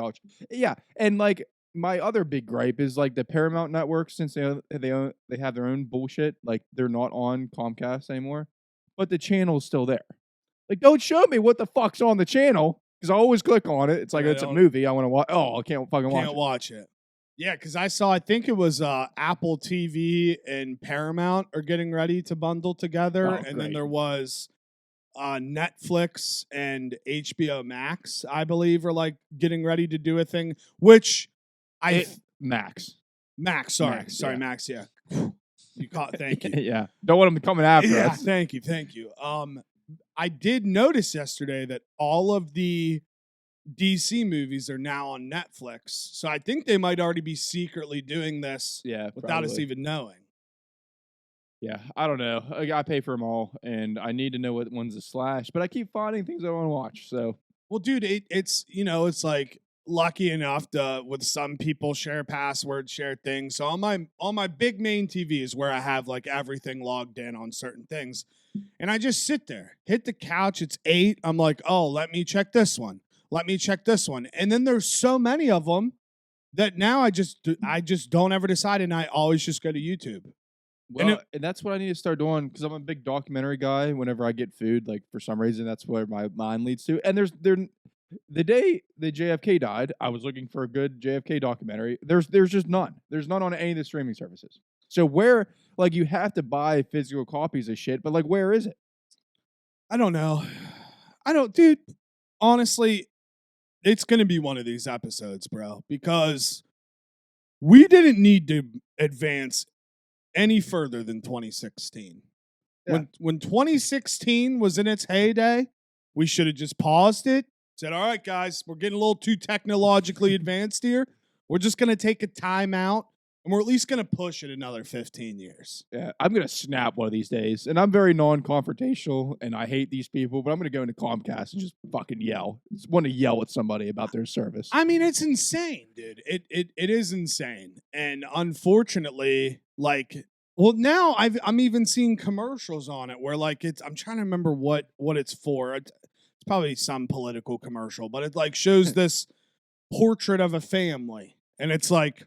B: Yeah, and like, my other big gripe is like the Paramount Network, since they have their own bullshit, like they're not on Comcast anymore, but the channel's still there. Like, don't show me what the fuck's on the channel because I always click on it. It's like it's a movie I want to watch. Oh, I can't fucking watch it.
A: Yeah, because I think it was Apple TV and Paramount are getting ready to bundle together, and then there was Netflix and HBO Max, I believe, are like getting ready to do a thing, which.
B: Max.
A: Sorry, yeah. Max. Yeah, you caught. Thank you.
B: Yeah, don't want them coming after us.
A: Thank you. I did notice yesterday that all of the DC movies are now on Netflix, so I think they might already be secretly doing this.
B: Yeah,
A: without us even knowing.
B: Yeah, I don't know. I pay for them all, and I need to know what one's a slash, but I keep finding things I want to watch. So,
A: well, dude, it's like. Lucky enough to, with some people, share passwords, share things. So on my big main TV is where I have like everything logged in on certain things. And I just sit there, hit the couch. It's 8. I'm like, oh, let me check this one. And then there's so many of them that now I just don't ever decide. And I always just go to YouTube.
B: Well, and that's what I need to start doing because I'm a big documentary guy. Whenever I get food, like for some reason, that's where my mind leads to. And the day the JFK died, I was looking for a good JFK documentary. There's just none. There's none on any of the streaming services. So where, like, you have to buy physical copies of shit, but like, where is it?
A: I don't know. Dude. Honestly, it's gonna be one of these episodes, bro, because we didn't need to advance any further than 2016.
B: Yeah.
A: When 2016 was in its heyday, we should have just paused it, said, all right, guys, we're getting a little too technologically advanced here. We're just going to take a timeout, and we're at least going to push it another 15 years.
B: Yeah, I'm going to snap one of these days. And I'm very non-confrontational, and I hate these people, but I'm going to go into Comcast and just fucking yell. I just want to yell at somebody about their service.
A: I mean, it's insane, dude. It is insane. And unfortunately, like, well, now I'm even seeing commercials on it where, like, I'm trying to remember what it's for. It's probably some political commercial, but it like shows this portrait of a family, and it's like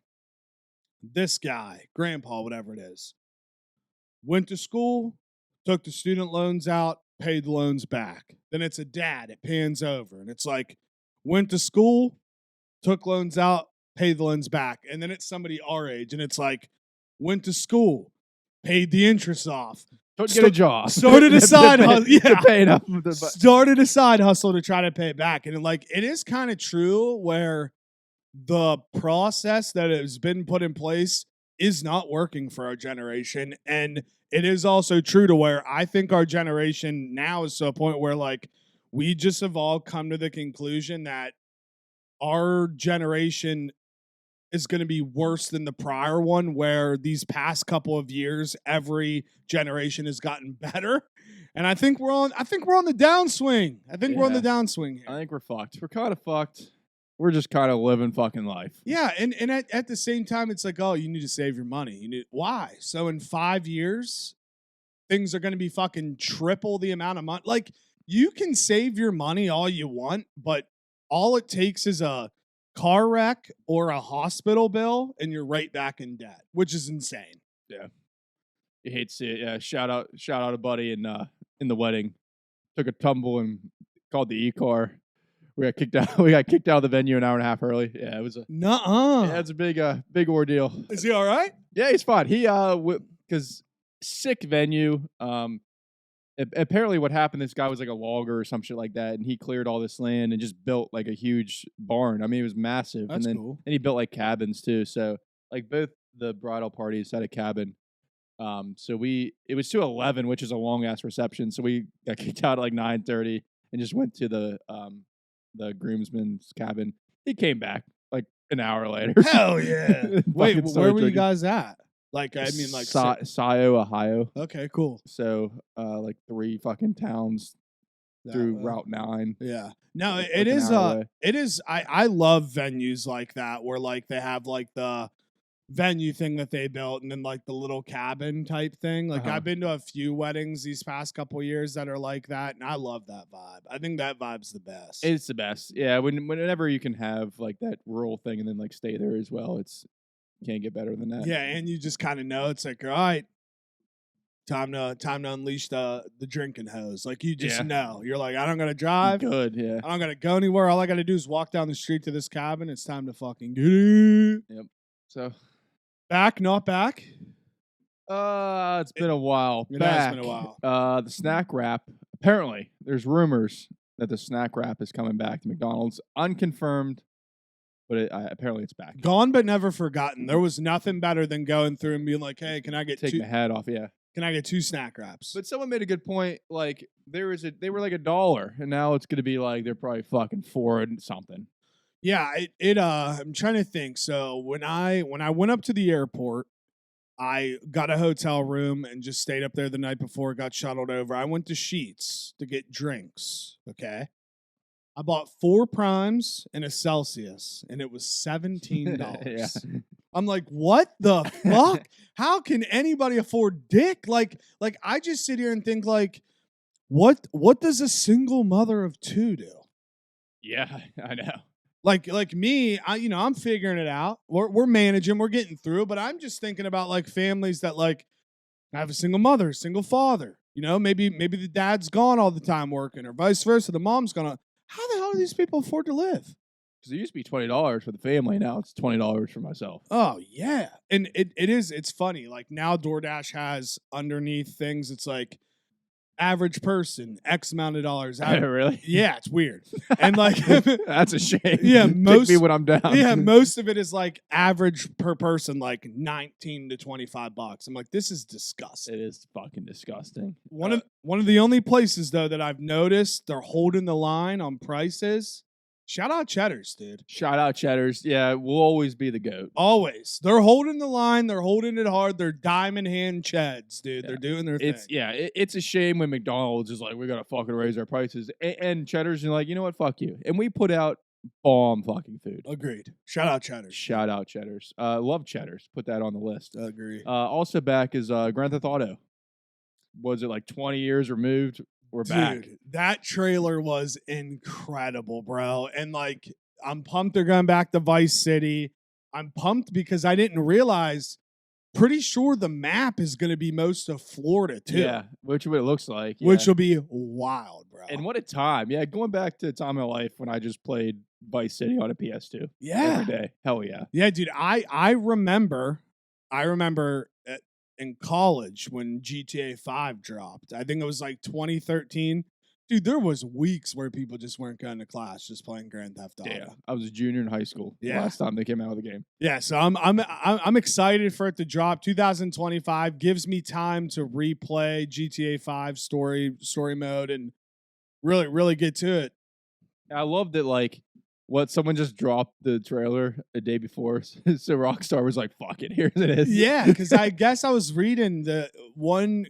A: this guy, grandpa, whatever it is, went to school, took the student loans out, paid the loans back. Then it's a dad. It pans over, and it's like went to school, took loans out, paid the loans back, and then it's somebody our age, and it's like went to school, paid the interest off.
B: Don't get a job.
A: Started a side hustle. Yeah.
B: Pay enough
A: Started a side hustle to try to pay it back. And like it is kind of true where the process that has been put in place is not working for our generation. And it is also true to where I think our generation now is to a point where like we just have all come to the conclusion that our generation is going to be worse than the prior one, where these past couple of years, every generation has gotten better. And I think we're on the downswing. We're on the downswing here.
B: I think we're fucked. We're kind of fucked. We're just kind of living fucking life.
A: Yeah. And at the same time, it's like, oh, you need to save your money. Why? So in 5 years, things are going to be fucking triple the amount of money. Like you can save your money all you want, but all it takes is a car wreck or a hospital bill and you're right back in debt, which is insane.
B: Yeah. You hate to see it. Yeah. Shout out a buddy in the wedding. Took a tumble and called the e-car. We got kicked out. We got kicked out of the venue an hour and a half early. Yeah, it was a
A: nuh-uh.
B: Yeah, it's a big ordeal.
A: Is he all right?
B: Yeah, he's fine. He because sick venue. Apparently what happened, this guy was like a logger or some shit like that, and he cleared all this land and just built like a huge barn. I mean, it was massive.
A: That's
B: and then
A: cool.
B: And he built like cabins too. So like both the bridal parties had a cabin. So it was to 11, which is a long ass reception. So we got kicked out at like 9:30 and just went to the groomsman's cabin. He came back like an hour later.
A: Hell yeah. Wait, where were you guys at? Like, I mean, like
B: Scio, Ohio.
A: Okay, cool.
B: So, like 3 fucking towns through Route 9.
A: Yeah. No, it is. I love venues like that where like they have like the venue thing that they built and then like the little cabin type thing. Like I've been to a few weddings these past couple of years that are like that, and I love that vibe. I think that vibe's the best.
B: It's the best. Yeah. Whenever you can have like that rural thing and then like stay there as well, can't get better than that.
A: Yeah, and you just kind of know it's like, all right, time to unleash the drinking hose. Like you just know. You're like, I don't gotta drive.
B: Good, yeah.
A: I don't gotta go anywhere. All I gotta do is walk down the street to this cabin. It's time to fucking get it.
B: Yep. So
A: back, not back.
B: It's been a while.
A: It has been a while.
B: The snack wrap. Apparently, there's rumors that the snack wrap is coming back to McDonald's. Unconfirmed. But apparently it's back.
A: Gone but never forgotten. There was nothing better than going through and being like, hey, can I get
B: Take my hat off, yeah.
A: Can I get 2 snack wraps?
B: But someone made a good point. Like, they were like $1, and now it's going to be like they're probably fucking 4 and something.
A: Yeah, I'm trying to think. So when I went up to the airport, I got a hotel room and just stayed up there the night before, got shuttled over. I went to Sheetz to get drinks, okay? I bought 4 primes and a Celsius, and it was $17.
B: Yeah.
A: I'm like, what the fuck? How can anybody afford dick? Like I just sit here and think like, what does a single mother of 2 do?
B: Yeah, I know.
A: Like me, I'm figuring it out. We're managing, we're getting through, but I'm just thinking about like families that like I have a single mother, a single father. You know, maybe the dad's gone all the time working, or vice versa. The mom's gonna. How the hell do these people afford to live?
B: Because it used to be $20 for the family. Now it's $20 for myself.
A: Oh yeah, and it's funny. Like now, DoorDash has underneath things. It's like average person, X amount of dollars.
B: Really?
A: Yeah, it's weird. And like
B: that's a shame.
A: Yeah,
B: Take me when I'm down.
A: Yeah, most of it is like average per person, like $19 to $25. I'm like, this is disgusting.
B: It is fucking disgusting.
A: One of the only places though that I've noticed they're holding the line on prices. Shout out Cheddar's, dude.
B: Shout out Cheddar's. Yeah, we'll always be the GOAT.
A: Always. They're holding the line. They're holding it hard. They're diamond hand Cheds, dude. Yeah. They're doing their thing.
B: It's a shame when McDonald's is like, we got to fucking raise our prices. And Cheddar's are like, you know what? Fuck you. And we put out bomb fucking food.
A: Agreed. Shout out Cheddar's.
B: Shout out Cheddar's. Love Cheddar's. Put that on the list.
A: Agree.
B: Also back is Grand Theft Auto. Was it like 20 years removed? We're back.
A: Dude, that trailer was incredible, bro. And like, I'm pumped they're going back to Vice City. I'm pumped because I didn't realize, pretty sure the map is going to be most of Florida too.
B: Yeah, which is what it looks like. Yeah.
A: Which will be wild, bro.
B: And what a time. Yeah, going back to a time in my life when I just played Vice City on a PS2.
A: Yeah.
B: Every day. Hell yeah.
A: Yeah, dude, I remember in college when GTA 5 dropped. I think it was like 2013. Dude, there was weeks where people just weren't going to class, just playing Grand Theft Auto.
B: Yeah, I was a junior in high school. Last time they came out of the game.
A: Yeah, so I'm excited for it to drop. 2025 gives me time to replay GTA 5 story mode and really get to it.
B: I love that, like, someone just dropped the trailer a day before, so Rockstar was like, fuck it, here it is.
A: Yeah, because I guess I was reading the one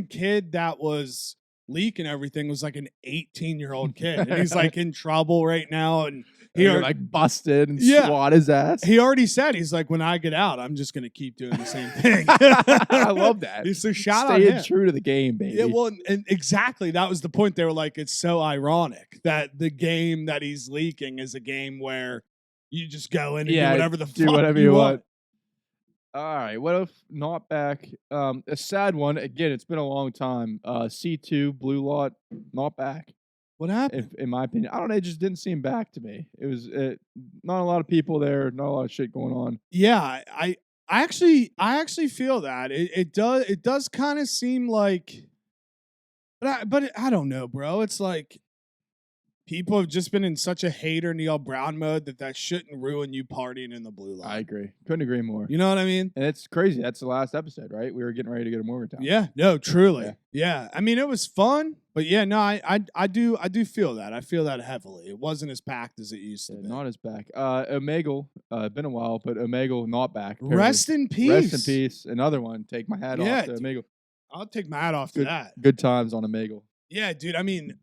A: kid that was leaking everything was like an 18-year-old kid. And he's like in trouble right now. And
B: You're like busted and swat his ass.
A: He already said, he's like, when I get out, I'm just going to keep doing the same thing.
B: I love that.
A: So shout out
B: Staying true to the game, baby.
A: Yeah, well, and exactly. That was the point. They were like, it's so ironic that the game that he's leaking is a game where you just go in and do whatever the fuck
B: whatever you want. All right, what if not back? A sad one. Again, it's been a long time. C2, Blue Lot, not back.
A: What happened?
B: In my opinion, I don't know. It just didn't seem back to me. It was not a lot of people there, not a lot of shit going on.
A: Yeah, I actually feel that it does kind of seem like, but I don't know, bro. It's like people have just been in such a hater Neil Brown mode that shouldn't ruin you partying in the Blue Line.
B: I agree. Couldn't agree more.
A: You know what I mean?
B: And it's crazy. That's the last episode, right? We were getting ready to go to Morgantown.
A: Yeah. No, truly. Yeah. I mean, it was fun, but yeah, no, I do feel that. I feel that heavily. It wasn't as packed as it used to be.
B: Not as back. Omegle, been a while, but Omegle not back.
A: Apparently. Rest in peace.
B: Rest in peace. Another one. Take my hat off to Omegle.
A: I'll take my hat off to that.
B: Good times on Omegle.
A: Yeah, dude. I mean,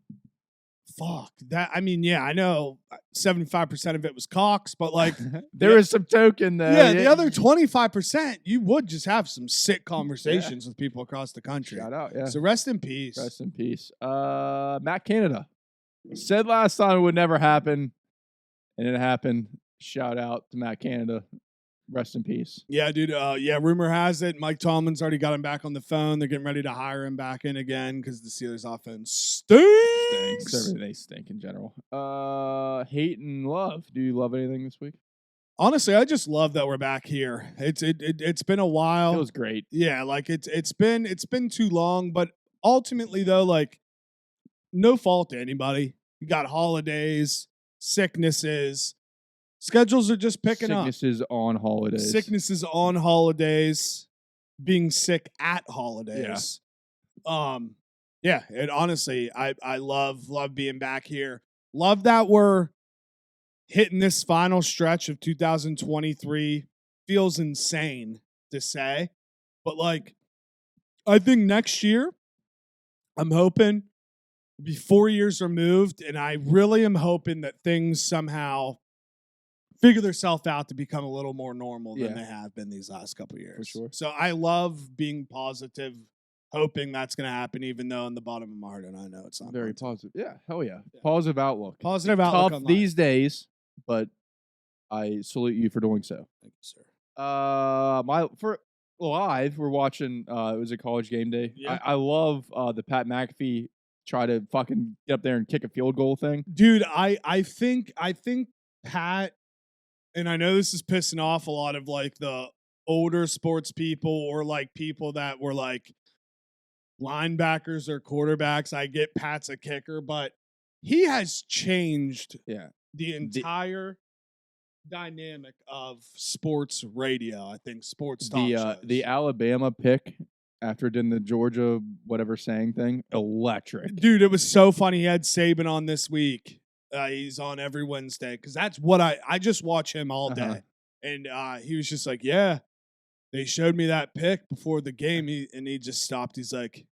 A: fuck that. I mean, yeah, I know 75% of it was Cox, but like
B: there was some token there.
A: Yeah, the other 25%, you would just have some sick conversations with people across the country.
B: Shout out, yeah.
A: So rest in peace.
B: Rest in peace. Matt Canada said last time it would never happen, and it happened. Shout out to Matt Canada. Rest in peace.
A: Yeah, dude. Rumor has it Mike Tomlin's already got him back on the phone. They're getting ready to hire him back in again because the Steelers' offense stinks.
B: Everything, they stink in general. Hate and love. Do you love anything this week?
A: Honestly, I just love that we're back here. It's been a while.
B: It feels great.
A: Yeah, like it's been too long, but ultimately though, like no fault to anybody. You got holidays, sicknesses. Schedules are just picking up.
B: Sicknesses on holidays.
A: Sicknesses on holidays. Being sick at holidays. Yeah. And honestly, I love being back here. Love that we're hitting this final stretch of 2023. Feels insane to say. But like, I think next year, I'm hoping it'll be 4 years removed. And I really am hoping that things somehow figure themselves out to become a little more normal than they have been these last couple of years.
B: For sure.
A: So I love being positive, hoping that's going to happen, even though in the bottom of my heart, and I know it's not.
B: Very positive. Yeah, hell yeah. Positive outlook.
A: Positive outlook.
B: Tough these days, but I salute you for doing so.
A: Thank you, sir.
B: live. We're watching. It was a College Game Day.
A: Yeah.
B: I love the Pat McAfee try to fucking get up there and kick a field goal thing.
A: Dude, I think Pat, and I know this is pissing off a lot of like the older sports people or like people that were like linebackers or quarterbacks. I get Pat's a kicker, but he has changed the entire dynamic of sports radio. I think sports talk shows.
B: The Alabama pick after doing the Georgia whatever saying thing, electric.
A: Dude, it was so funny. He had Saban on this week. He's on every Wednesday because that's what I just watch him all day. And he was just like, yeah, they showed me that pick before the game. He just stopped. He's like,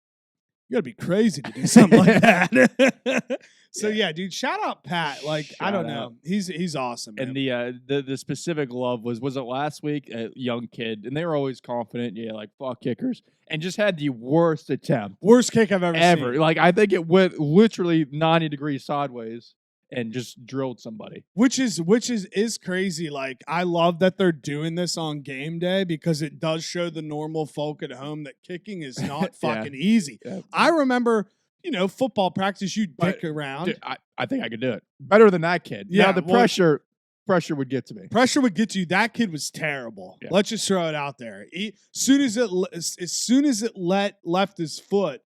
A: you got to be crazy to do something like that. So, yeah, dude, shout out Pat. Like, I don't know. He's awesome, man.
B: And the specific love was it last week, a young kid, and they were always confident, like, fuck kickers, and just had the worst attempt.
A: Worst kick I've ever seen.
B: Like, I think it went literally 90 degrees sideways and just drilled somebody.
A: Which is crazy. Like, I love that they're doing this on game day because it does show the normal folk at home that kicking is not fucking easy. Yeah. I remember, football practice, you'd dick around.
B: Dude, I think I could do it better than that kid. Yeah, now, the pressure would get to me.
A: Pressure would get to you. That kid was terrible. Yeah. Let's just throw it out there. As soon as it left his foot,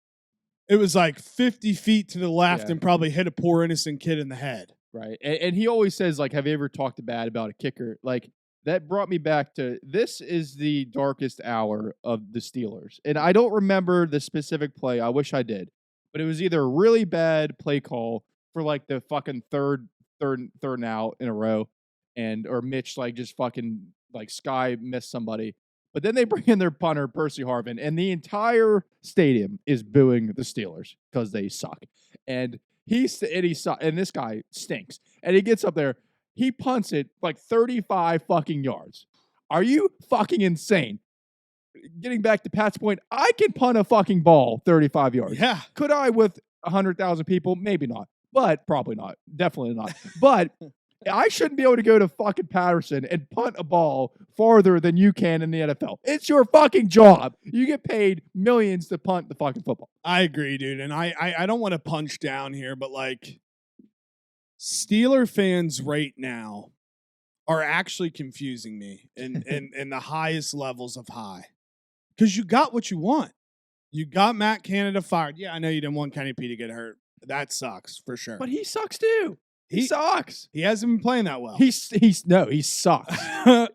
A: it was like 50 feet to the left and probably hit a poor innocent kid in the head.
B: Right. And he always says, like, have you ever talked bad about a kicker? Like, that brought me back to this is the darkest hour of the Steelers. And I don't remember the specific play. I wish I did. But it was either a really bad play call for like the fucking third and out in a row, or Mitch like just fucking like sky missed somebody. But then they bring in their punter, Percy Harvin, and the entire stadium is booing the Steelers because they suck. And he sucks, and this guy stinks. And he gets up there, he punts it like 35 fucking yards. Are you fucking insane? Getting back to Pat's point, I can punt a fucking ball 35 yards.
A: Yeah.
B: Could I with 100,000 people? Maybe not. But probably not. Definitely not. But I shouldn't be able to go to fucking Patterson and punt a ball farther than you can in the NFL. It's your fucking job. You get paid millions to punt the fucking football.
A: I agree, dude. And I don't want to punch down here, but like Steeler fans right now are actually confusing me in the highest levels of high. Because you got what you want. You got Matt Canada fired. Yeah, I know you didn't want Kenny P to get hurt. That sucks for sure.
B: But he sucks too. He sucks.
A: He hasn't been playing that well.
B: He sucks. He's done.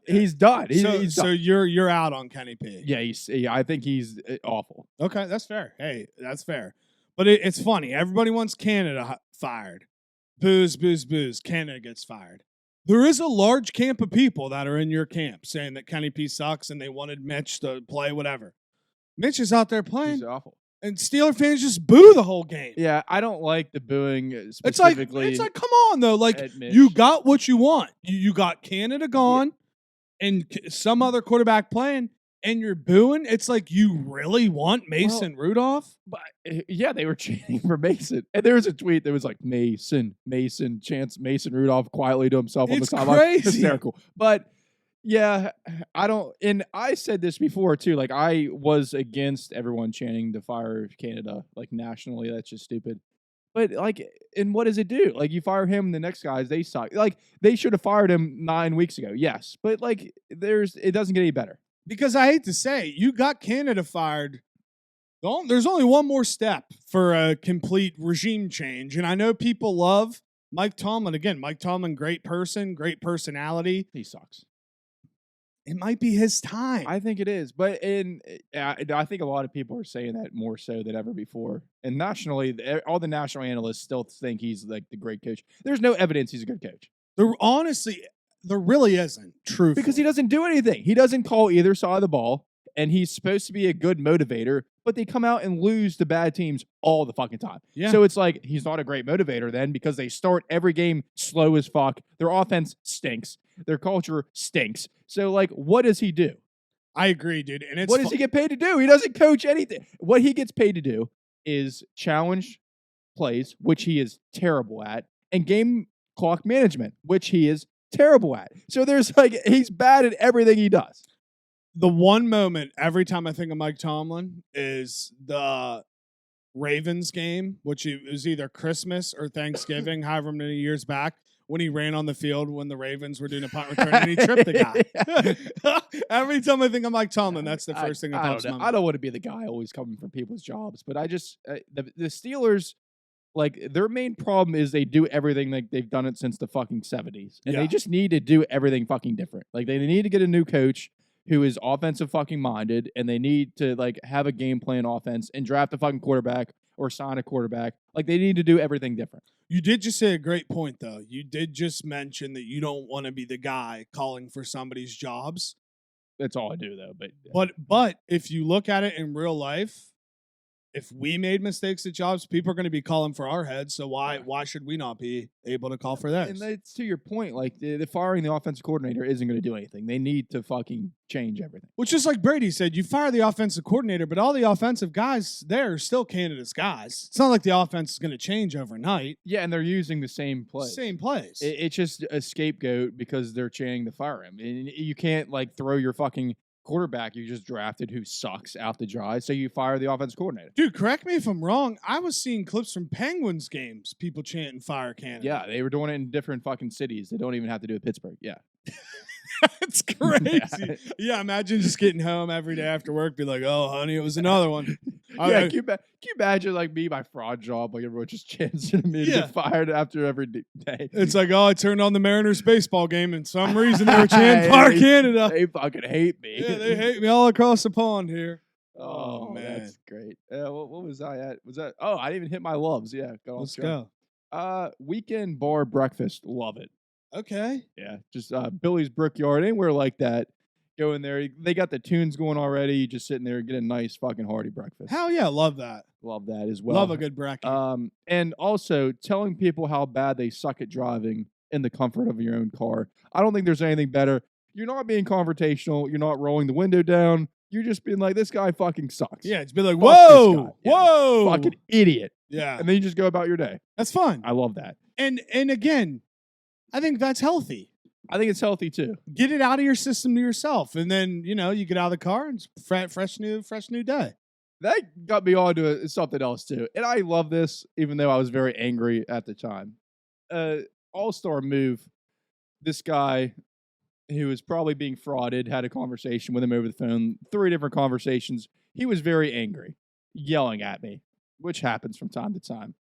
B: He's done.
A: So you're out on Kenny P.
B: Yeah, I think he's awful.
A: Okay, that's fair. Hey, that's fair. But it's funny. Everybody wants Canada fired. Booze, booze, booze. Canada gets fired. There is a large camp of people that are in your camp saying that Kenny P sucks and they wanted Mitch to play whatever. Mitch is out there playing.
B: He's awful.
A: And Steeler fans just boo the whole game.
B: Yeah, I don't like the booing specifically.
A: It's like, come on, though. Like, you got what you want. You got Canada gone and some other quarterback playing, and you're booing. It's like, you really want Mason Rudolph?
B: But yeah, they were chanting for Mason. And there was a tweet that was like, Mason, chants Mason Rudolph quietly to himself on the sideline.
A: It's crazy.
B: Hysterical. But yeah, and I said this before too, like I was against everyone chanting to fire Canada, like nationally. That's just stupid. But like, and what does it do? Like you fire him, the next guys, they suck. Like they should have fired him 9 weeks ago. Yes. But like it doesn't get any better.
A: Because I hate to say, you got Canada fired. There's only one more step for a complete regime change. And I know people love Mike Tomlin. Again, Mike Tomlin, great person, great personality.
B: He sucks.
A: It might be his time.
B: I think it is. But I think a lot of people are saying that more so than ever before. And nationally, all the national analysts still think he's like the great coach. There's no evidence he's a good coach.
A: There really isn't, truthfully.
B: Because he doesn't do anything. He doesn't call either side of the ball, and he's supposed to be a good motivator, but they come out and lose to bad teams all the fucking time.
A: Yeah.
B: So it's like he's not a great motivator then because they start every game slow as fuck. Their offense stinks. Their culture stinks. So, like, what does he do?
A: I agree, dude. And
B: what does he get paid to do? He doesn't coach anything. What he gets paid to do is challenge plays, which he is terrible at, and game clock management, which he is terrible at. So there's like he's bad at everything he does.
A: The one moment every time I think of Mike Tomlin is the Ravens game, which it was either Christmas or Thanksgiving, however many years back, when he ran on the field when the Ravens were doing a punt return and he tripped the guy. Every time I think of Mike Tomlin, that's the first thing that pops in my mind.
B: I don't want to be the guy always coming for people's jobs, but I just the Steelers, like, their main problem is they do everything like they've done it since the fucking 70s. And they just need to do everything fucking different. Like, they need to get a new coach who is offensive fucking minded, and they need to, like, have a game plan offense and draft a fucking quarterback or sign a quarterback. Like, they need to do everything different.
A: You did just say a great point, though. You did just mention that you don't want to be the guy calling for somebody's jobs.
B: That's all I do, though.
A: But if you look at it in real life, if we made mistakes at jobs, people are going to be calling for our heads. So why should we not be able to call for theirs?
B: And that's to your point. Like, the firing the offensive coordinator isn't going to do anything. They need to fucking change everything.
A: Which is like Brady said, you fire the offensive coordinator, but all the offensive guys there are still candidates guys. It's not like the offense is going to change overnight.
B: Yeah, and they're using the same plays.
A: Same plays.
B: It's just a scapegoat because they're chanting to fire him. And you can't, like, throw your fucking quarterback you just drafted who sucks out to dry, so you fire the offense coordinator.
A: Dude, correct me if I'm wrong. I was seeing clips from Penguins games, people chanting fire Canada.
B: Yeah, they were doing it in different fucking cities. They don't even have to do it Pittsburgh. Yeah.
A: That's crazy. Yeah, imagine just getting home every day after work, be like, "Oh, honey, it was another one."
B: Can you imagine, like, me, my fraud job, like, everyone just chancing me to get fired after every day?
A: It's like, oh, I turned on the Mariners baseball game, and some reason they were chanting "Fire Canada."
B: They fucking hate me.
A: Yeah, they hate me all across the pond here.
B: Oh man, that's great. What was I at? Was that? Oh, I didn't even hit my loves. Yeah,
A: let's go.
B: Weekend bar breakfast, love it.
A: Okay.
B: Yeah, just Billy's Brickyard, anywhere like that. Go in there. They got the tunes going already. Just sitting there, get a nice fucking hearty breakfast.
A: Hell yeah, love that.
B: Love that as well.
A: Love a good brekkie.
B: And also telling people how bad they suck at driving in the comfort of your own car. I don't think there's anything better. You're not being confrontational. You're not rolling the window down. You're just being like, this guy fucking sucks.
A: Yeah, it's been like, whoa,
B: whoa, fucking idiot.
A: Yeah,
B: and then you just go about your day.
A: That's fun.
B: I love that.
A: And again, I think that's healthy.
B: I think it's healthy too.
A: Get it out of your system to yourself, and then you get out of the car and it's fresh new day.
B: That got me on to something else too, and I love this, even though I was very angry at the time. All-star move. This guy who was probably being frauded had a conversation with him over the phone. 3 different conversations. He was very angry, yelling at me, which happens from time to time.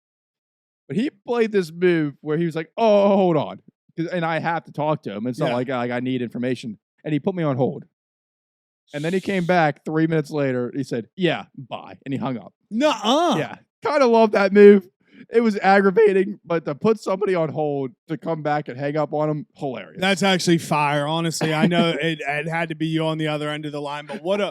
B: But he played this move where he was like, "Oh, hold on." And I have to talk to him. It's not like I need information. And he put me on hold. And then he came back 3 minutes later. He said, "Yeah, bye." And he hung up.
A: Nuh-uh.
B: Yeah. Kind of love that move. It was aggravating, but to put somebody on hold to come back and hang up on him, hilarious.
A: That's actually fire. Honestly, I know it had to be you on the other end of the line, but what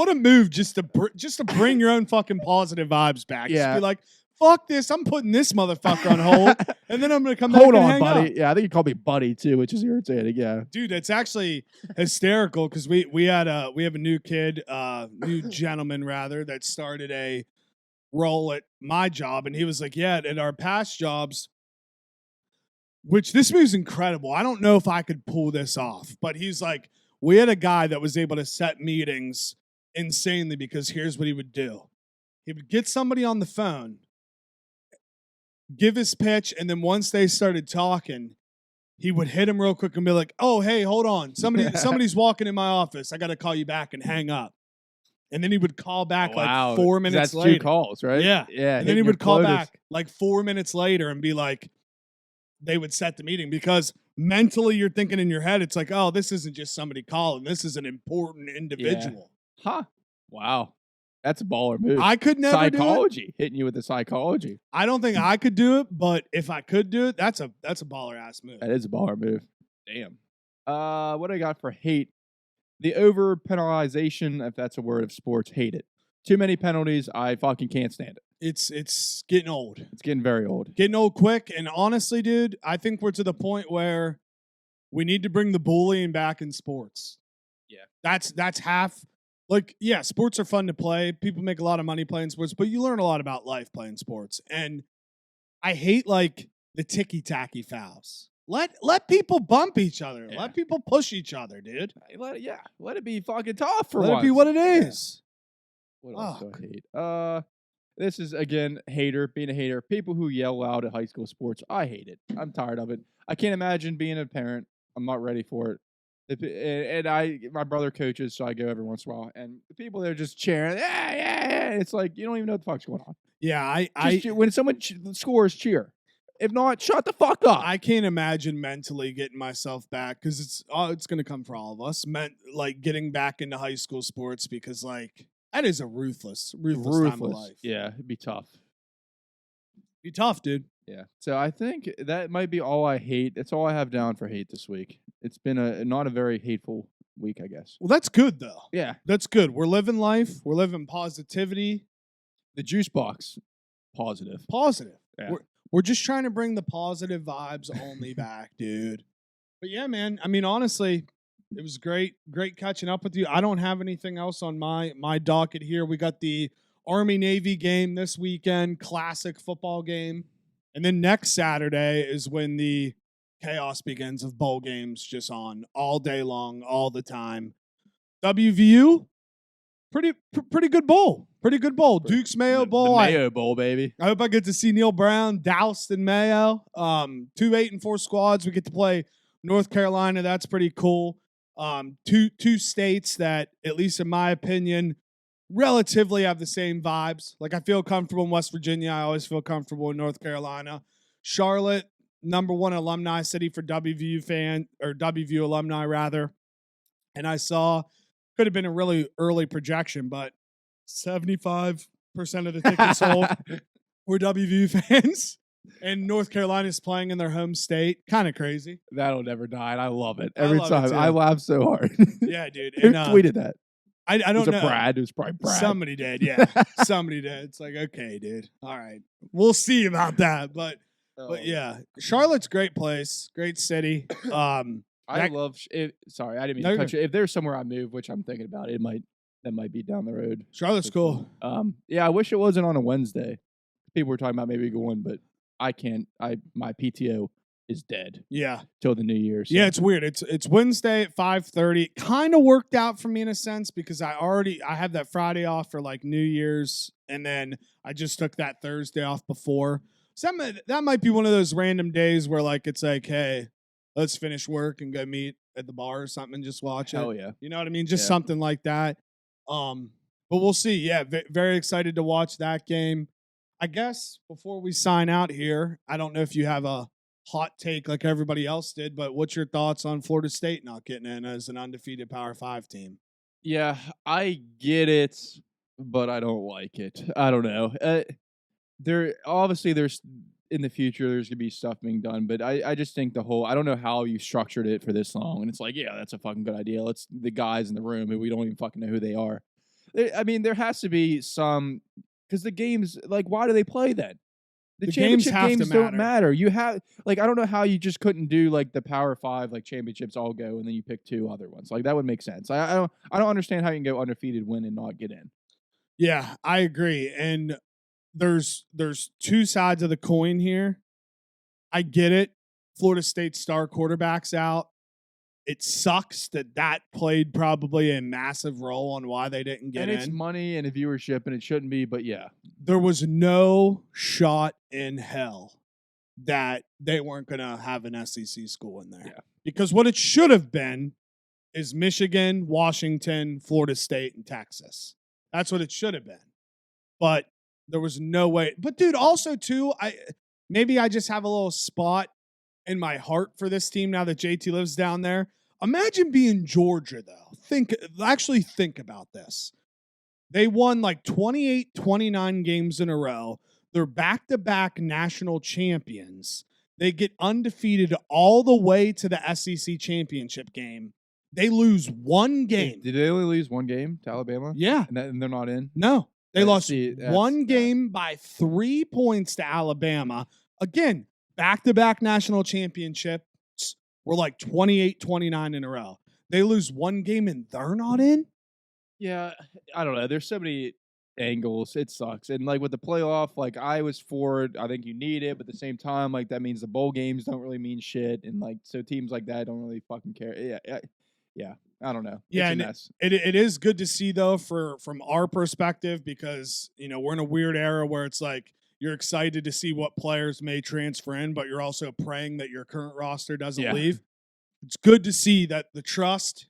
A: a move just to bring your own fucking positive vibes back.
B: Yeah.
A: Just be like, fuck this. I'm putting this motherfucker on hold, and then I'm going to come back
B: hold
A: and
B: on,
A: hang
B: buddy.
A: up.
B: Yeah, I think you called me buddy, too, which is irritating. Yeah.
A: Dude, it's actually hysterical because we have a new kid, new gentleman, rather, that started a role at my job, and he was like, yeah, at our past jobs, which this move's incredible. I don't know if I could pull this off, but he's like, we had a guy that was able to set meetings insanely because here's what he would do. He would get somebody on the phone, give his pitch, and then once they started talking, he would hit him real quick and be like, "Oh, hey, hold on. Somebody's walking in my office. I got to call you back," and hang up. And then he would call back like 4 minutes later.
B: That's 2 calls, right?
A: Yeah.
B: Yeah.
A: And then he would call back like 4 minutes later and be like, they would set the meeting because mentally you're thinking in your head, it's like, oh, this isn't just somebody calling. This is an important individual.
B: Yeah. Huh. Wow. That's a baller move.
A: I could never
B: psychology,
A: do it.
B: Hitting you with the psychology.
A: I don't think I could do it, but if I could do it, that's a baller ass move.
B: That is a baller move. Damn. What do I got for hate? The over penalization, if that's a word of sports, hate it. Too many penalties, I fucking can't stand it.
A: It's getting old.
B: It's getting very old.
A: Getting old quick. And honestly, dude, I think we're to the point where we need to bring the bullying back in sports.
B: Yeah.
A: That's half. Like, yeah, sports are fun to play. People make a lot of money playing sports, but you learn a lot about life playing sports. And I hate, like, the ticky-tacky fouls. Let people bump each other.
B: Yeah.
A: Let people push each other, dude.
B: Let it be fucking tough for
A: once.
B: once.
A: Let it be what it is.
B: What else do I hate? This is, again, being a hater. People who yell loud at high school sports, I hate it. I'm tired of it. I can't imagine being a parent. I'm not ready for it. My brother coaches, so I go every once in a while. And the people there just cheering, yeah. It's like, you don't even know what the fuck's going on.
A: Yeah,
B: when someone scores, cheer. If not, shut the fuck up.
A: I can't imagine mentally getting myself back because it's going to come for all of us. Like getting back into high school sports because like that is a ruthless time of life.
B: Yeah, it'd be tough.
A: Be tough, dude.
B: Yeah. So I think that might be all I hate. That's all I have down for hate this week. It's been not a very hateful week, I guess.
A: Well, that's good though.
B: Yeah,
A: that's good. We're living life. We're living positivity.
B: The juice box, positive.
A: Yeah. We're just trying to bring the positive vibes only back, dude. But yeah, man. I mean, honestly, it was great catching up with you. I don't have anything else on my docket here. We got the Army-Navy game this weekend, classic football game. And then next Saturday is when the chaos begins of bowl games just on all day long, all the time. WVU, pretty good bowl. Pretty good bowl. Duke's Mayo Bowl.
B: The Mayo Bowl, baby.
A: I hope I get to see Neil Brown doused in Mayo. 2 8-4 squads. We get to play North Carolina. That's pretty cool. Two states that, at least in my opinion, relatively have the same vibes. Like I feel comfortable in West Virginia. I always feel comfortable in North Carolina. Charlotte, #1 alumni city for WVU alumni rather. And I saw, could have been a really early projection, but 75% of the tickets sold were WVU fans. And North Carolina's playing in their home state. Kind of crazy.
B: That'll never die, and I love it. Every time.
A: I
B: laugh so hard.
A: Yeah, dude.
B: Who tweeted that?
A: I don't know.
B: Brad. It was probably Brad.
A: Somebody did, yeah. Somebody did. It's like, okay, dude. All right. We'll see about that. But yeah. Charlotte's a great place. Great city.
B: I love it. Sorry, I didn't mean to cut you. If there's somewhere I move, which I'm thinking about, that might be down the road.
A: Charlotte's cool.
B: Yeah, I wish it wasn't on a Wednesday. People were talking about maybe going, but I can't. My PTO is dead.
A: Yeah,
B: till the New Year. So.
A: Yeah, it's weird. It's Wednesday at 5:30. Kind of worked out for me in a sense because I have that Friday off for like New Year's, and then I just took that Thursday off before. So that might be one of those random days where like it's like, hey, let's finish work and go meet at the bar or something and just watch it.
B: Oh yeah,
A: you know what I mean? Just something like that. But we'll see. Yeah, very excited to watch that game. I guess before we sign out here, I don't know if you have a hot take like everybody else did, but what's your thoughts on Florida State not getting in as an undefeated Power 5 team?
B: Yeah, I get it, but I don't like it. I don't know. There's in the future there's gonna be stuff being done, but I just think I don't know how you structured it for this long, and it's like, yeah, that's a fucking good idea. Let's the guys in the room, and we don't even fucking know who they are. I mean, there has to be some, because the games, like, why do they play then? The championship games don't matter. You have, like, I don't know how you just couldn't do like the Power 5 like championships all go, and then you pick 2 other ones. Like that would make sense. I don't understand how you can go undefeated, win, and not get in.
A: Yeah, I agree. And there's 2 sides of the coin here. I get it. Florida State star quarterback's out. It sucks that played probably a massive role on why they didn't get in.
B: And it's money and a viewership, and it shouldn't be, but yeah.
A: There was no shot in hell that they weren't going to have an SEC school in there.
B: Yeah.
A: Because what it should have been is Michigan, Washington, Florida State, and Texas. That's what it should have been. But there was no way. But, dude, also, too, maybe I just have a little spot in my heart for this team now that JT lives down there. Imagine being Georgia, though. Think about this. They won like 28, 29 games in a row. They're back-to-back national champions. They get undefeated all the way to the SEC championship game. They lose one game.
B: Did they only lose one game to Alabama?
A: Yeah.
B: And they're not in?
A: No. They lost one game by 3 points to Alabama. Again, back-to-back national championships were like 28, 29 in a row. They lose one game and they're not in?
B: Yeah, I don't know. There's so many angles. It sucks. And like with the playoff, like I was for it. I think you need it, but at the same time, like that means the bowl games don't really mean shit. And like so teams like that don't really fucking care. Yeah. I don't know.
A: Yeah,
B: it's a mess.
A: It is good to see though from our perspective because we're in a weird era where it's like you're excited to see what players may transfer in, but you're also praying that your current roster doesn't leave. It's good to see that the trust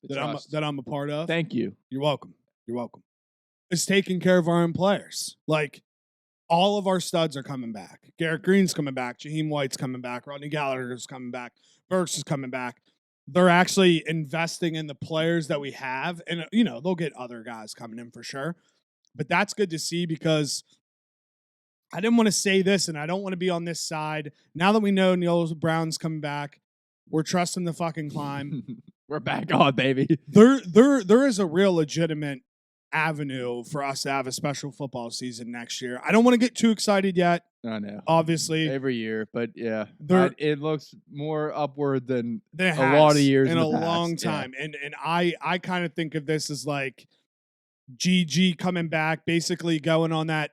A: that I'm a part of.
B: Thank you.
A: You're welcome. You're welcome. Is taking care of our own players. Like all of our studs are coming back. Garrett Green's coming back. Jaheim White's coming back. Rodney Gallagher's coming back. Burks is coming back. They're actually investing in the players that we have. And, they'll get other guys coming in for sure. But that's good to see because I didn't want to say this and I don't want to be on this side. Now that we know Neil Brown's coming back, we're trusting the fucking climb.
B: We're back on, baby.
A: There is a real legitimate avenue for us to have a special football season next year. I don't want to get too excited yet.
B: I know.
A: Obviously.
B: Every year, but yeah. It looks more upward than a
A: has
B: lot of years
A: in
B: a
A: past. Long time. Yeah. And I kind of think of this as like GG coming back, basically going on that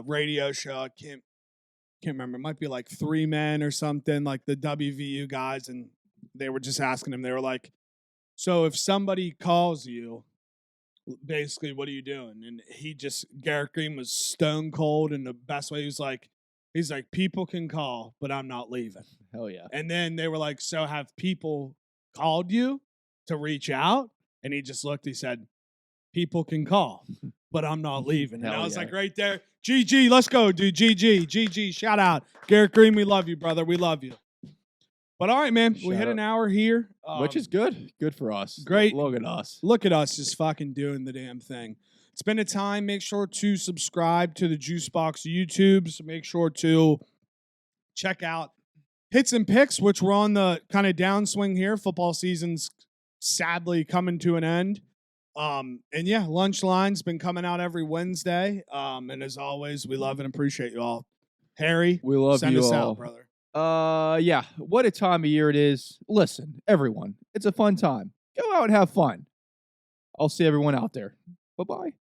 A: radio show. I can't remember. It might be like 3 Men or something, like the WVU guys, and they were just asking him, they were like, so if somebody calls you, basically, what are you doing? And Garrett Green was stone cold in the best way. He's like, people can call, but I'm not leaving.
B: Hell yeah.
A: And then they were like, so have people called you to reach out? And he just looked, he said, people can call, but I'm not leaving. And I was like, right there, GG, let's go, dude. GG, shout out. Garrett Green, we love you, brother. We love you. But all right, man, we hit an hour here.
B: Which is good. Good for us.
A: Great.
B: Look at us.
A: Look at us just fucking doing the damn thing. It's been a time. Make sure to subscribe to the Juicebox YouTubes. Make sure to check out Hits and Picks, which we're on the kind of downswing here. Football season's sadly coming to an end. And yeah, Lunch Line's been coming out every Wednesday. And as always, we love and appreciate you all. Harry,
B: we love
A: send
B: you
A: us
B: all.
A: Out, brother.
B: Yeah, what a time of year it is. Listen, everyone, it's a fun time. Go out and have fun. I'll see everyone out there. Bye-bye.